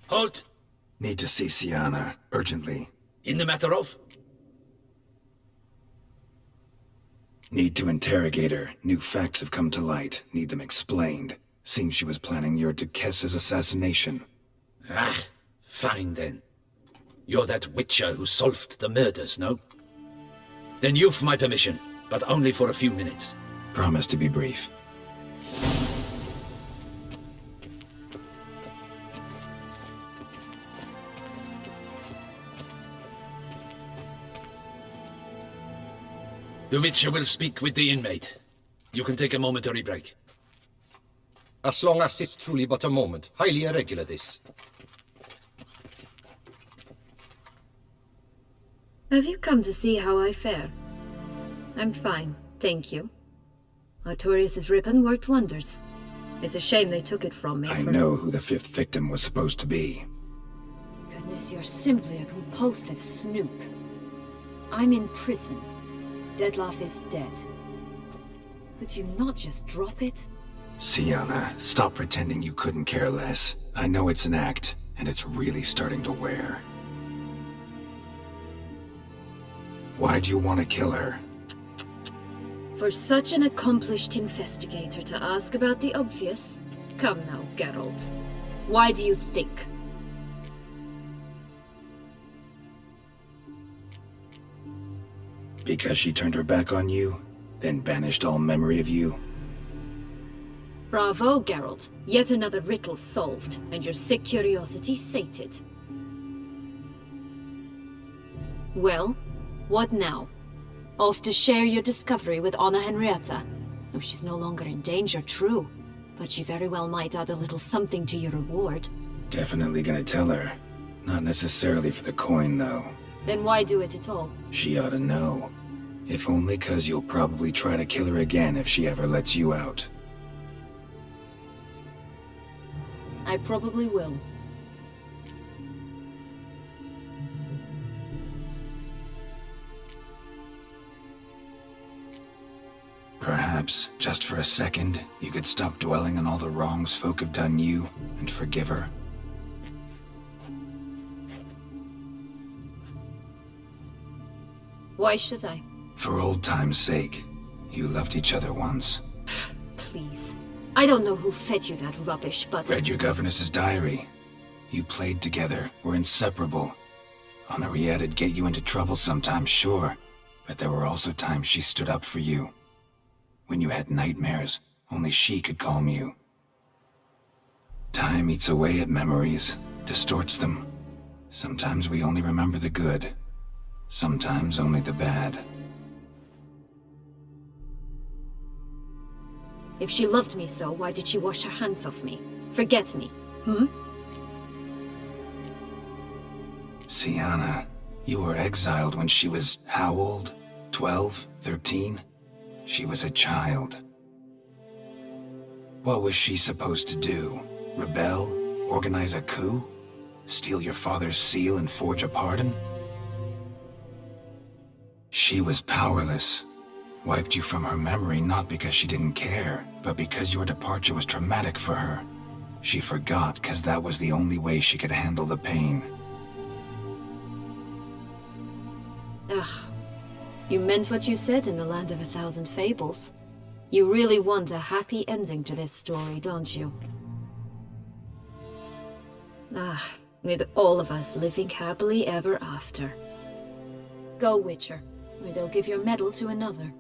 Halt! Need to see Siana, urgently. In the matter of? Need to interrogate her. New facts have come to light. Need them explained. Seems she was planning your Duchess's assassination. Ah, fine then. You're that witcher who solved the murders, no? Then you've my permission, but only for a few minutes. Promise to be brief. The witcher will speak with the inmate. You can take a momentary break. As long as it's truly but a moment. Highly irregular, this. Have you come to see how I fare? I'm fine, thank you. Artorius' ribbon worked wonders. It's a shame they took it from me. I know who the 5th victim was supposed to be. Goodness, you're simply a compulsive snoop. I'm in prison. Deadloff is dead. Could you not just drop it? Siana, stop pretending you couldn't care less. I know it's an act, and it's really starting to wear. Why do you want to kill her? For such an accomplished investigator to ask about the obvious? Come now, Geralt. Why do you think? Because she turned her back on you, then banished all memory of you? Bravo, Geralt. Yet another riddle solved, and your sick curiosity sated. Well, what now? Off to share your discovery with Anna Henrietta? No, she's no longer in danger, true. But she very well might add a little something to your reward. Definitely gonna tell her. Not necessarily for the coin, though. Then why do it at all? She ought to know. If only 'cause you'll probably try to kill her again if she ever lets you out. I probably will. Perhaps, just for a second, you could stop dwelling on all the wrongs folk have done you and forgive her. Why should I? For old time's sake. You loved each other once. Please. I don't know who fed you that rubbish, but... Read your governess's diary. You played together, were inseparable. Henriette'd get you into trouble sometimes, sure. But there were also times she stood up for you. When you had nightmares, only she could calm you. Time eats away at memories, distorts them. Sometimes we only remember the good. Sometimes only the bad. If she loved me so, why did she wash her hands off me? Forget me, Sienna, you were exiled when she was how old? 12? 13? She was a child. What was she supposed to do? Rebel? Organize a coup? Steal your father's seal and forge a pardon? She was powerless. Wiped you from her memory not because she didn't care, but because your departure was traumatic for her. She forgot because that was the only way she could handle the pain. Ugh. You meant what you said in the Land of 1,000 Fables. You really want a happy ending to this story, don't you? Ah, with all of us living happily ever after. Go, Witcher, or they'll give your medal to another.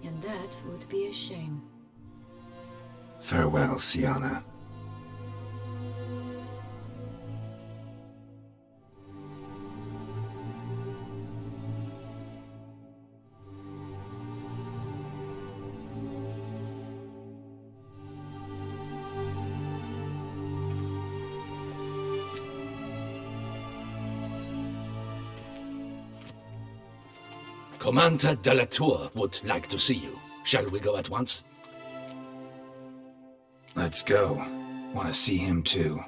And that would be a shame. Farewell, Sienna. Commander de la Tour would like to see you. Shall we go at once? Let's go. Want to see him too.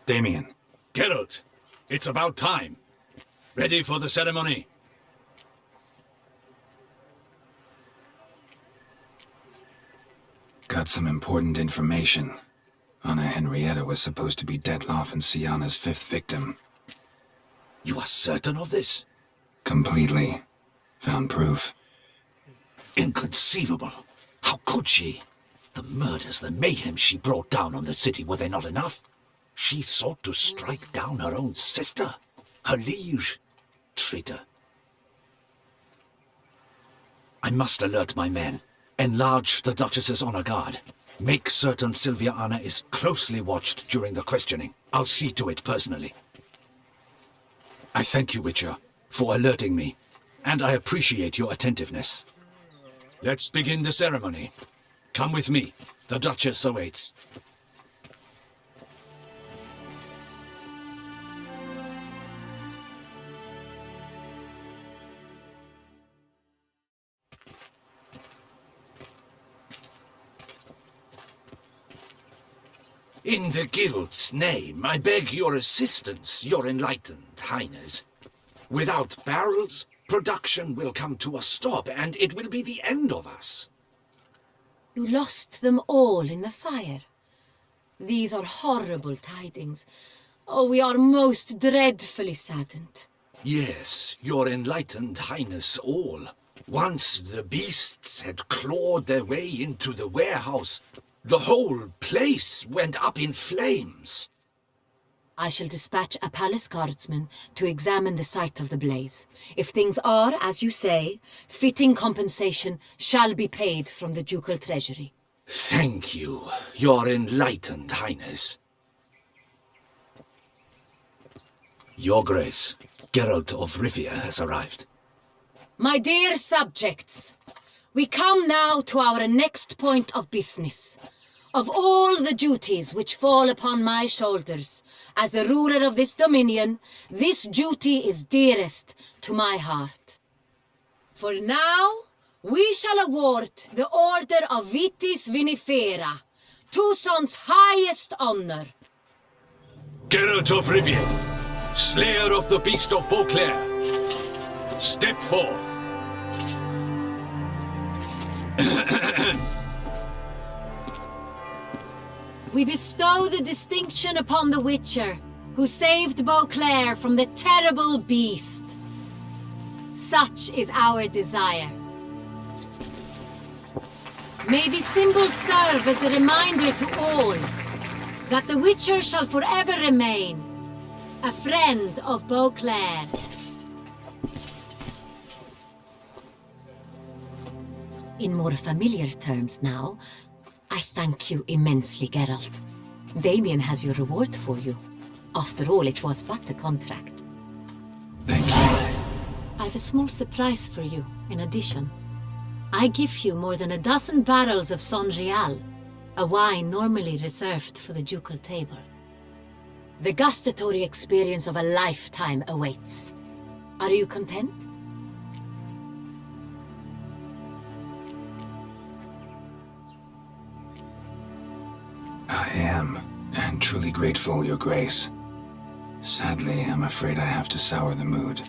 Damien. Geralt, it's about time. Ready for the ceremony? Got some important information. Anna Henrietta was supposed to be Detloff and Sienna's 5th victim. You are certain of this? Completely. Found proof. Inconceivable. How could she? The murders, the mayhem she brought down on the city, were they not enough? She sought to strike down her own sister, her liege. Traitor. I must alert my men. Enlarge the Duchess's honor guard. Make certain Sylvia Anna is closely watched during the questioning. I'll see to it personally. I thank you, Witcher, for alerting me, and I appreciate your attentiveness. Let's begin the ceremony. Come with me. The Duchess awaits. In the Guild's name, I beg your assistance, your enlightened highness. Without barrels, production will come to a stop, and it will be the end of us. You lost them all in the fire. These are horrible tidings. Oh, we are most dreadfully saddened. Yes, your enlightened highness all. Once the beasts had clawed their way into the warehouse, the whole place went up in flames. I shall dispatch a palace guardsman to examine the site of the blaze. If things are, as you say, fitting compensation shall be paid from the ducal treasury. Thank you, your enlightened highness. Your Grace, Geralt of Rivia has arrived. My dear subjects, we come now to our next point of business. Of all the duties which fall upon my shoulders, as the ruler of this dominion, this duty is dearest to my heart. For now, we shall award the Order of Vitis Vinifera, Tucson's highest honor. Geralt of Rivia, Slayer of the Beast of Beauclair, step forth. We bestow the distinction upon the Witcher, who saved Beauclair from the terrible beast. Such is our desire. May the symbol serve as a reminder to all that the Witcher shall forever remain a friend of Beauclair. In more familiar terms now, I thank you immensely, Geralt. Damien has your reward for you. After all, it was but a contract. Thank you. I've a small surprise for you, in addition. I give you more than a dozen barrels of Son Real, a wine normally reserved for the ducal table. The gustatory experience of a lifetime awaits. Are you content? I am, and truly grateful, Your Grace. Sadly, I'm afraid I have to sour the mood.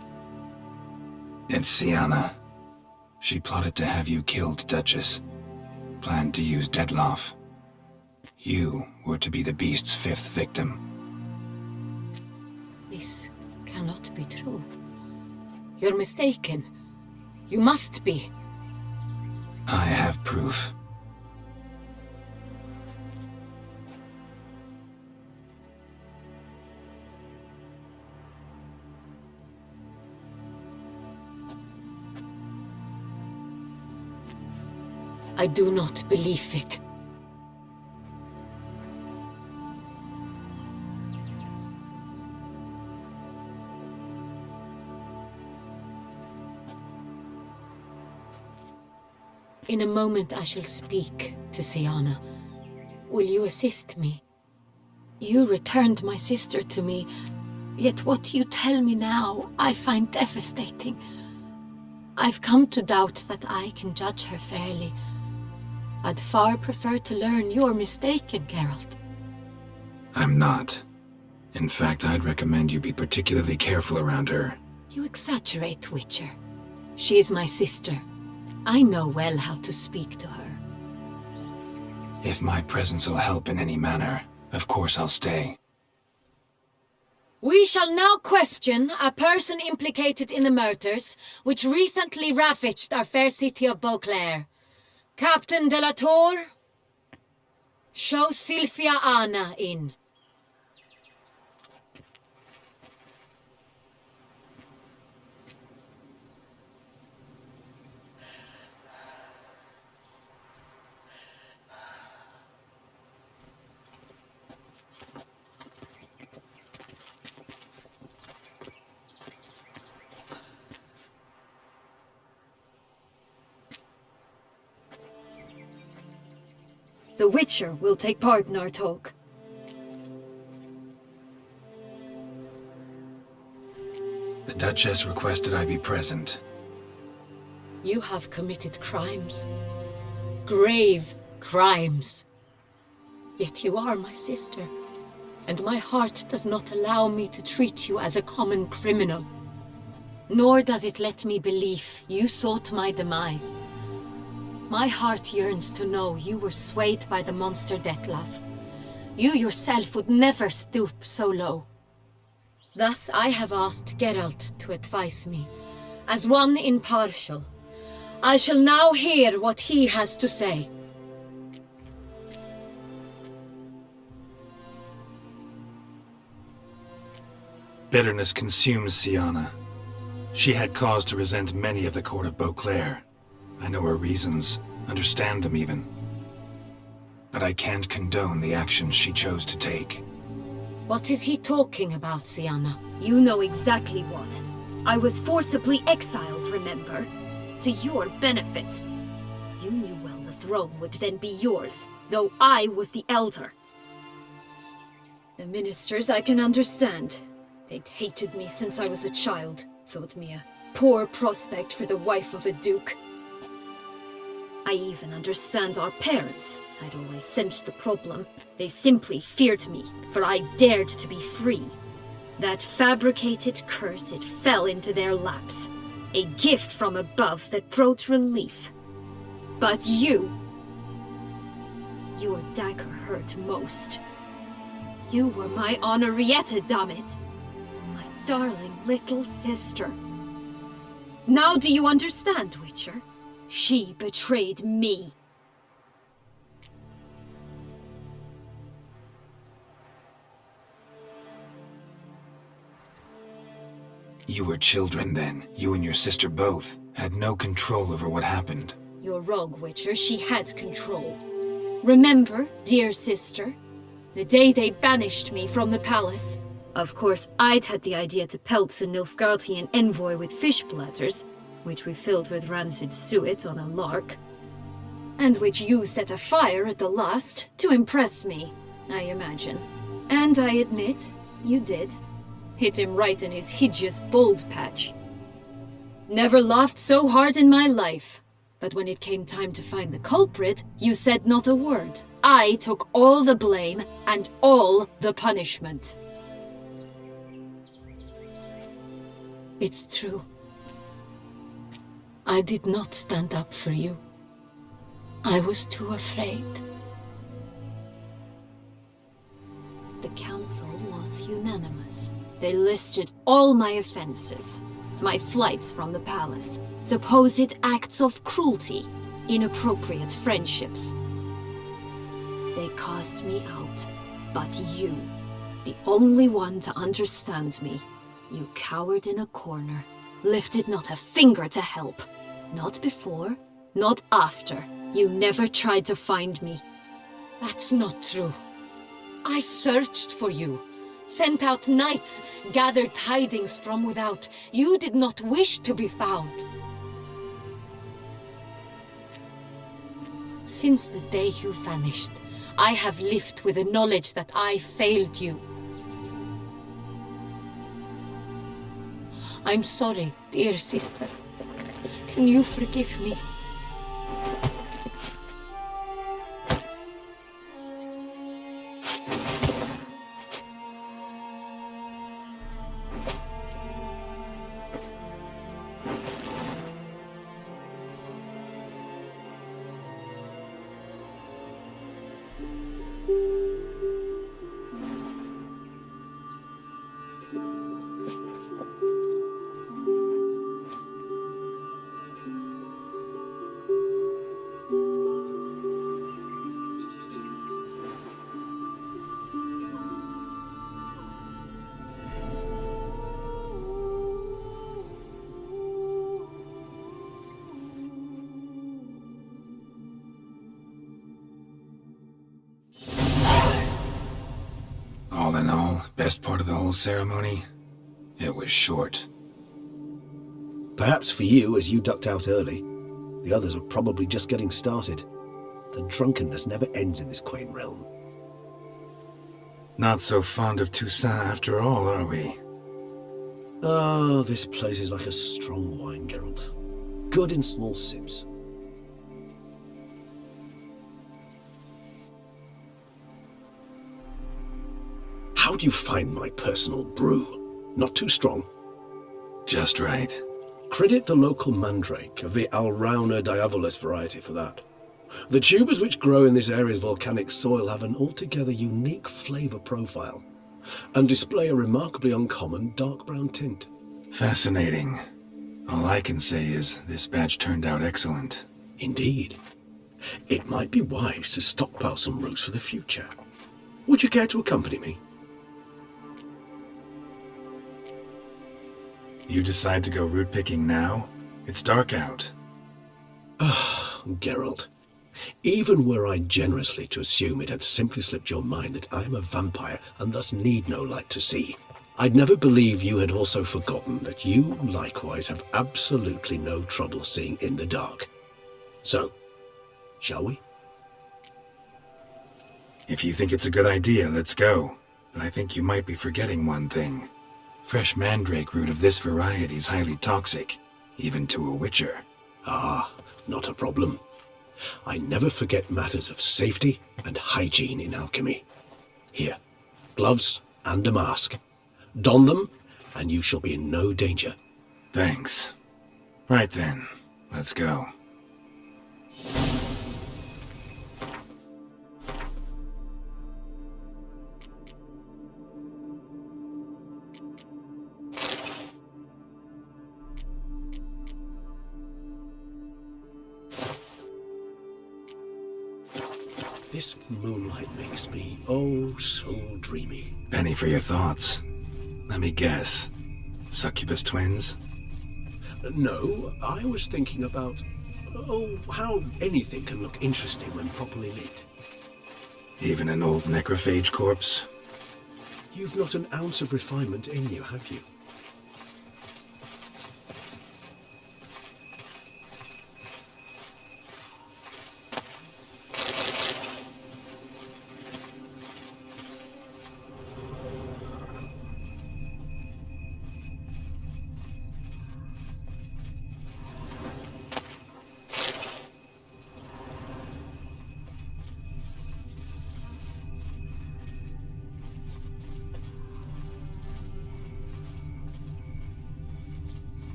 It's Sienna. She plotted to have you killed, Duchess. Planned to use Dettlaff. You were to be the beast's fifth victim. This cannot be true. You're mistaken. You must be. I have proof. I do not believe it. In a moment I shall speak to Sienna. Will you assist me? You returned my sister to me, yet what you tell me now I find devastating. I've come to doubt that I can judge her fairly. I'd far prefer to learn you're mistaken, Geralt. I'm not. In fact, I'd recommend you be particularly careful around her. You exaggerate, Witcher. She is my sister. I know well how to speak to her. If my presence will help in any manner, of course I'll stay. We shall now question a person implicated in the murders which recently ravaged our fair city of Beauclair. Captain de la Tour, show Sylvia Anna in. The Witcher will take part in our talk. The Duchess requested I be present. You have committed crimes. Grave crimes. Yet you are my sister, and my heart does not allow me to treat you as a common criminal. Nor does it let me believe you sought my demise. My heart yearns to know you were swayed by the monster Dettlaff. You yourself would never stoop so low. Thus I have asked Geralt to advise me, as one impartial. I shall now hear what he has to say. Bitterness consumes Siana. She had cause to resent many of the court of Beauclair. I know her reasons, understand them even. But I can't condone the actions she chose to take. What is he talking about, Siana? You know exactly what. I was forcibly exiled, remember? To your benefit. You knew well the throne would then be yours, though I was the elder. The ministers I can understand. They'd hated me since I was a child, thought me a poor prospect for the wife of a duke. I even understand our parents. I'd always sensed the problem. They simply feared me, for I dared to be free. That fabricated curse, it fell into their laps. A gift from above that brought relief. But you... Your dagger hurt most. You were my Henrietta, dammit. My darling little sister. Now do you understand, Witcher? She betrayed me. You were children then. You and your sister both had no control over what happened. You're wrong, Witcher. She had control. Remember, dear sister, the day they banished me from the palace? Of course, I'd had the idea to pelt the Nilfgaardian envoy with fish bladders, which we filled with rancid suet on a lark, and which you set afire at the last to impress me, I imagine. And I admit, you did. Hit him right in his hideous bald patch. Never laughed so hard in my life. But when it came time to find the culprit, you said not a word. I took all the blame and all the punishment. It's true. I did not stand up for you. I was too afraid. The council was unanimous. They listed all my offenses. My flights from the palace, supposed acts of cruelty, inappropriate friendships. They cast me out, but you, the only one to understand me, you cowered in a corner, lifted not a finger to help. Not before, not after. You never tried to find me. That's not true. I searched for you. Sent out knights, gathered tidings from without. You did not wish to be found. Since the day you vanished, I have lived with the knowledge that I failed you. I'm sorry, dear sister. Can you forgive me? All in all, best part of the whole ceremony? It was short. Perhaps for you, as you ducked out early. The others are probably just getting started. The drunkenness never ends in this quaint realm. Not so fond of Toussaint after all, are we? Oh, this place is like a strong wine, Geralt. Good in small sips. How do you find my personal brew? Not too strong? Just right. Credit the local mandrake of the Alrauna diavolis variety for that. The tubers which grow in this area's volcanic soil have an altogether unique flavour profile and display a remarkably uncommon dark brown tint. Fascinating. All I can say is this batch turned out excellent. Indeed. It might be wise to stockpile some roots for the future. Would you care to accompany me? You decide to go root picking now? It's dark out. Geralt, even were I generously to assume it had simply slipped your mind that I am a vampire and thus need no light to see, I'd never believe you had also forgotten that you likewise have absolutely no trouble seeing in the dark. So, shall we? If you think it's a good idea, let's go. But I think you might be forgetting one thing. Fresh mandrake root of this variety is highly toxic, even to a witcher. Ah, not a problem. I never forget matters of safety and hygiene in alchemy. Here, gloves and a mask. Don them, and you shall be in no danger. Thanks. Right then, let's go. This moonlight makes me oh so dreamy. Penny for your thoughts. Let me guess. Succubus twins? No, I was thinking about, how anything can look interesting when properly lit. Even an old necrophage corpse? You've not an ounce of refinement in you, have you?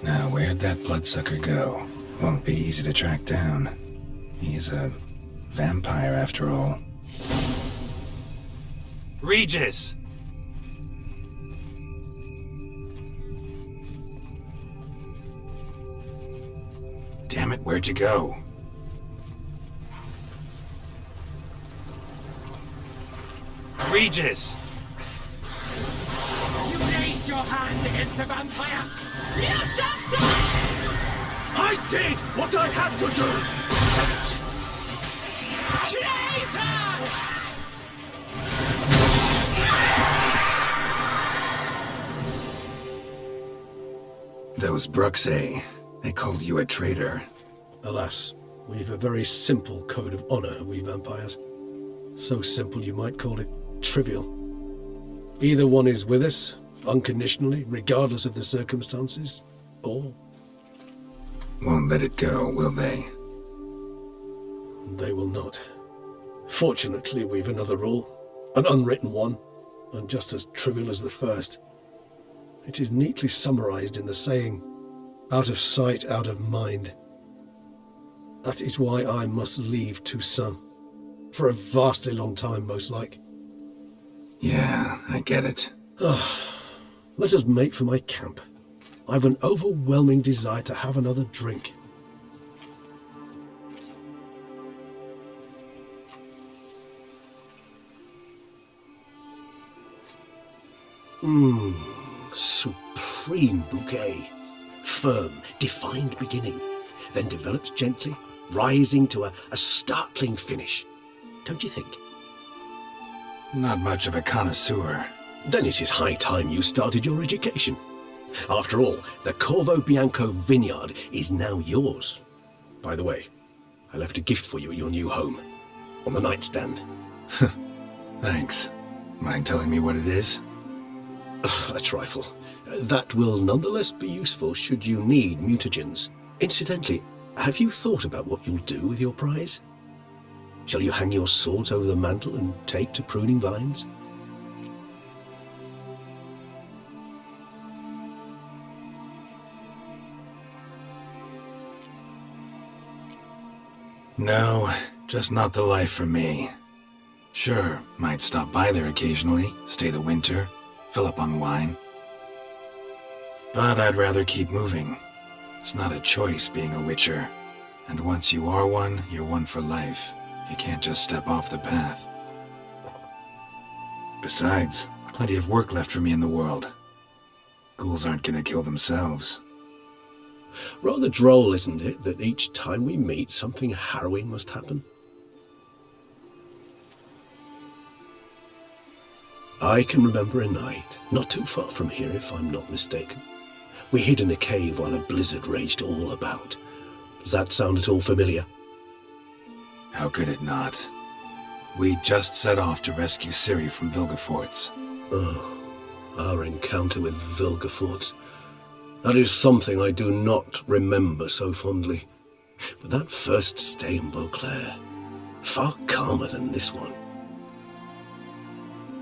Now, where'd that bloodsucker go? Won't be easy to track down. He's a vampire after all. Regis! Damn it, where'd you go? Regis! You raise your hand against the vampire! You shall die! I did what I had to do! Traitor! Those Bruxay, they called you a traitor. Alas, we've a very simple code of honor, we vampires. So simple you might call it trivial. Either one is with us, unconditionally, regardless of the circumstances, or... Won't let it go, will they? They will not. Fortunately, we've another rule, an unwritten one, and just as trivial as the first. It is neatly summarized in the saying, out of sight, out of mind. That is why I must leave Toussaint. For a vastly long time, most like. Yeah, I get it. Let us make for my camp. I've an overwhelming desire to have another drink. Supreme bouquet. Firm, defined beginning, then develops gently, rising to a startling finish. Don't you think? Not much of a connoisseur. Then it is high time you started your education. After all, the Corvo Bianco vineyard is now yours. By the way, I left a gift for you at your new home, on the nightstand. Thanks. Mind telling me what it is? A trifle. That will nonetheless be useful should you need mutagens. Incidentally, have you thought about what you'll do with your prize? Shall you hang your swords over the mantle and take to pruning vines? No, just not the life for me. Sure, might stop by there occasionally, stay the winter, fill up on wine. But I'd rather keep moving. It's not a choice being a witcher. And once you are one, you're one for life. You can't just step off the path. Besides, plenty of work left for me in the world. Ghouls aren't gonna kill themselves. Rather droll, isn't it, that each time we meet, something harrowing must happen? I can remember a night, not too far from here if I'm not mistaken. We hid in a cave while a blizzard raged all about. Does that sound at all familiar? How could it not? We just set off to rescue Ciri from Vilgefortz. Oh, our encounter with Vilgefortz. That is something I do not remember so fondly. But that first stay in Beauclair, far calmer than this one.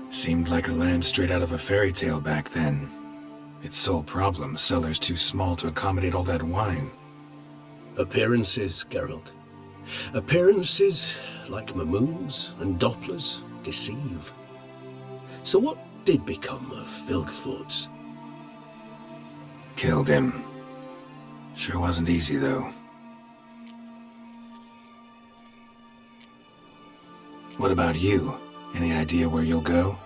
Seemed like a land straight out of a fairy tale back then. Its sole problem, cellars too small to accommodate all that wine. Appearances, Geralt. Appearances, like Mamoons and Dopplers, deceive. So what did become of Vilgefortz? Killed him. Sure wasn't easy, though. What about you? Any idea where you'll go?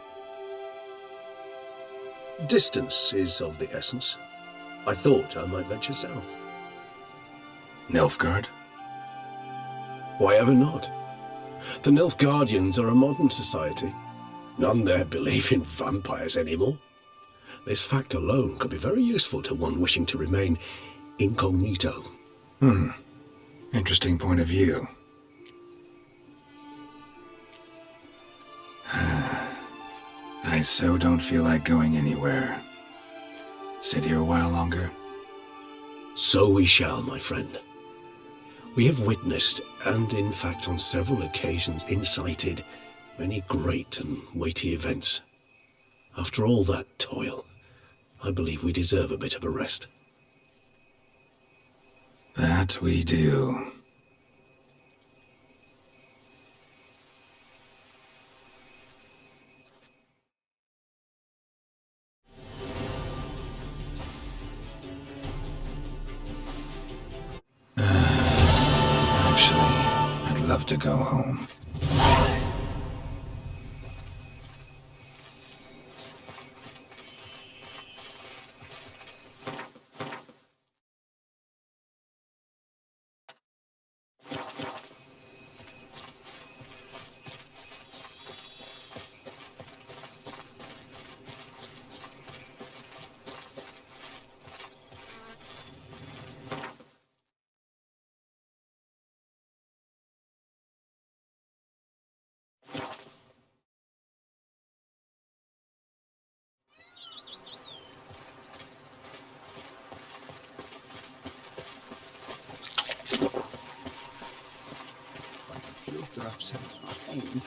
Distance is of the essence. I thought I might venture south. Nilfgaard? Why ever not? The Nilfgaardians are a modern society. None there believe in vampires anymore. This fact alone could be very useful to one wishing to remain incognito. Interesting point of view. I so don't feel like going anywhere. Sit here a while longer? So we shall, my friend. We have witnessed, and in fact on several occasions incited, many great and weighty events. After all that toil, I believe we deserve a bit of a rest. That we do. Actually, I'd love to go home. Drops of wine,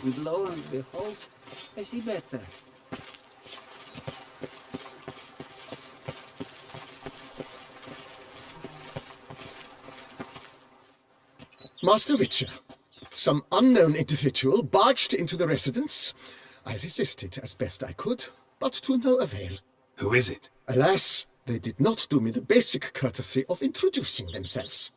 and lo and behold, I see better. Master Witcher, some unknown individual barged into the residence. I resisted as best I could, but to no avail. Who is it? Alas, they did not do me the basic courtesy of introducing themselves.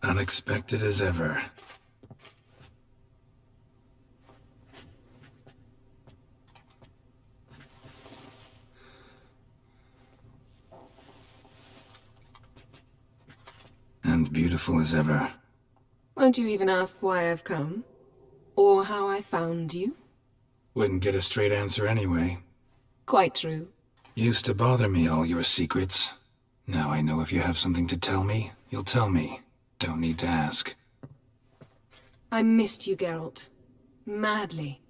Unexpected as ever. and beautiful as ever. Won't you even ask why I've come? Or how I found you? Wouldn't get a straight answer anyway. Quite true. Used to bother me, all your secrets. Now I know if you have something to tell me, you'll tell me. Don't need to ask. I missed you, Geralt. Madly.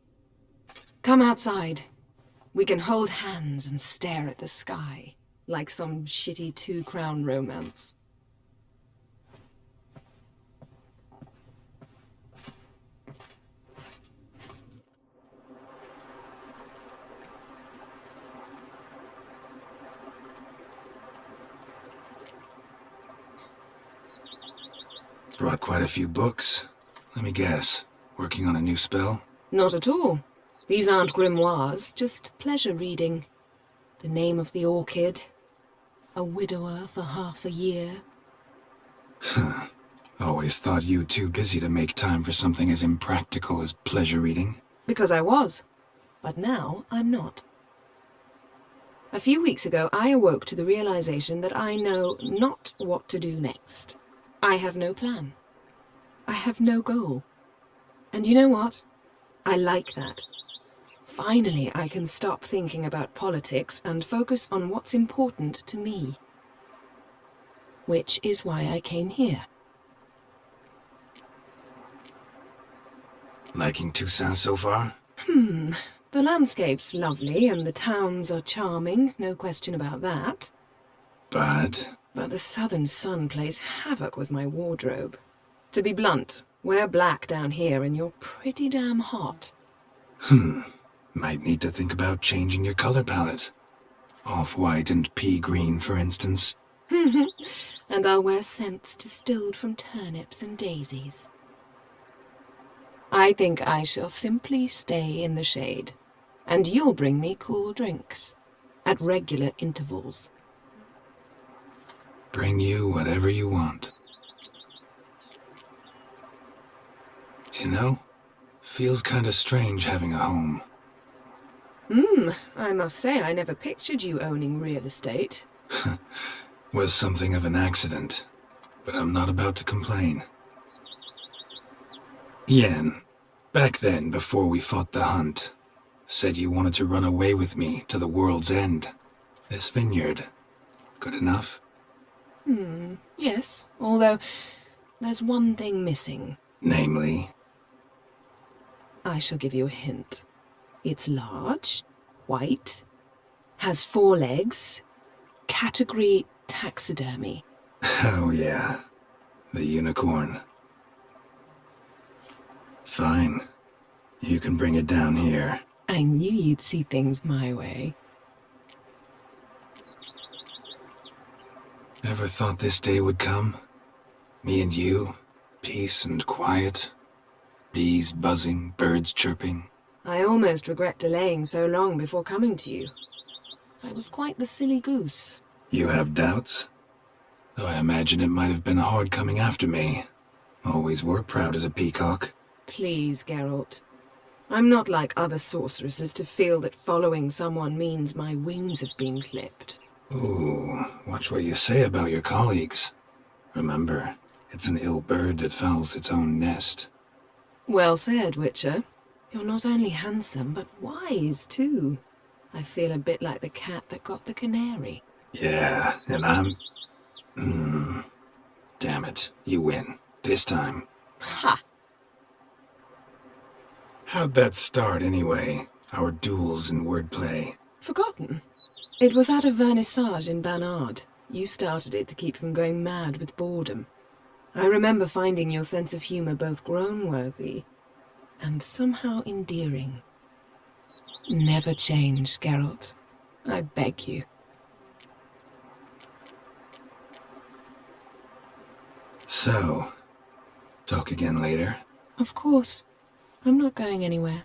Come outside. We can hold hands and stare at the sky, like some shitty two-crown romance. Brought quite a few books. Let me guess. Working on a new spell? Not at all. These aren't grimoires, just pleasure reading. The Name of the Orchid. A widower for half a year. Huh. Always thought you too busy to make time for something as impractical as pleasure reading. Because I was. But now I'm not. A few weeks ago, I awoke to the realization that I know not what to do next. I have no plan. I have no goal. And you know what? I like that. Finally, I can stop thinking about politics and focus on what's important to me. Which is why I came here. Liking Toussaint so far? The landscape's lovely and the towns are charming, no question about that. But the southern sun plays havoc with my wardrobe. To be blunt, wear black down here and you're pretty damn hot. Might need to think about changing your color palette. Off-white and pea green, for instance. And I'll wear scents distilled from turnips and daisies. I think I shall simply stay in the shade. And you'll bring me cool drinks. At regular intervals. Bring you whatever you want. You know, feels kinda strange having a home. I must say I never pictured you owning real estate. Was something of an accident, but I'm not about to complain. Yen, back then, before we fought the hunt, said you wanted to run away with me to the world's end. This vineyard, good enough? Yes, although there's one thing missing. Namely? I shall give you a hint. It's large, white, has 4 legs, category taxidermy. Oh yeah, the unicorn. Fine. You can bring it down here. I knew you'd see things my way. Ever thought this day would come? Me and you, peace and quiet. Bees buzzing, birds chirping. I almost regret delaying so long before coming to you. I was quite the silly goose. You have doubts? Though I imagine it might have been hard coming after me. Always were proud as a peacock. Please, Geralt. I'm not like other sorceresses to feel that following someone means my wings have been clipped. Ooh, watch what you say about your colleagues. Remember, it's an ill bird that fouls its own nest. Well said, Witcher. You're not only handsome, but wise, too. I feel a bit like the cat that got the canary. Yeah, and I'm... Damn it, you win. This time. Ha! How'd that start, anyway? Our duels and wordplay. Forgotten. It was at a vernissage in Banard. You started it to keep from going mad with boredom. I remember finding your sense of humor both groan-worthy and somehow endearing. Never change, Geralt. I beg you. So, talk again later? Of course. I'm not going anywhere.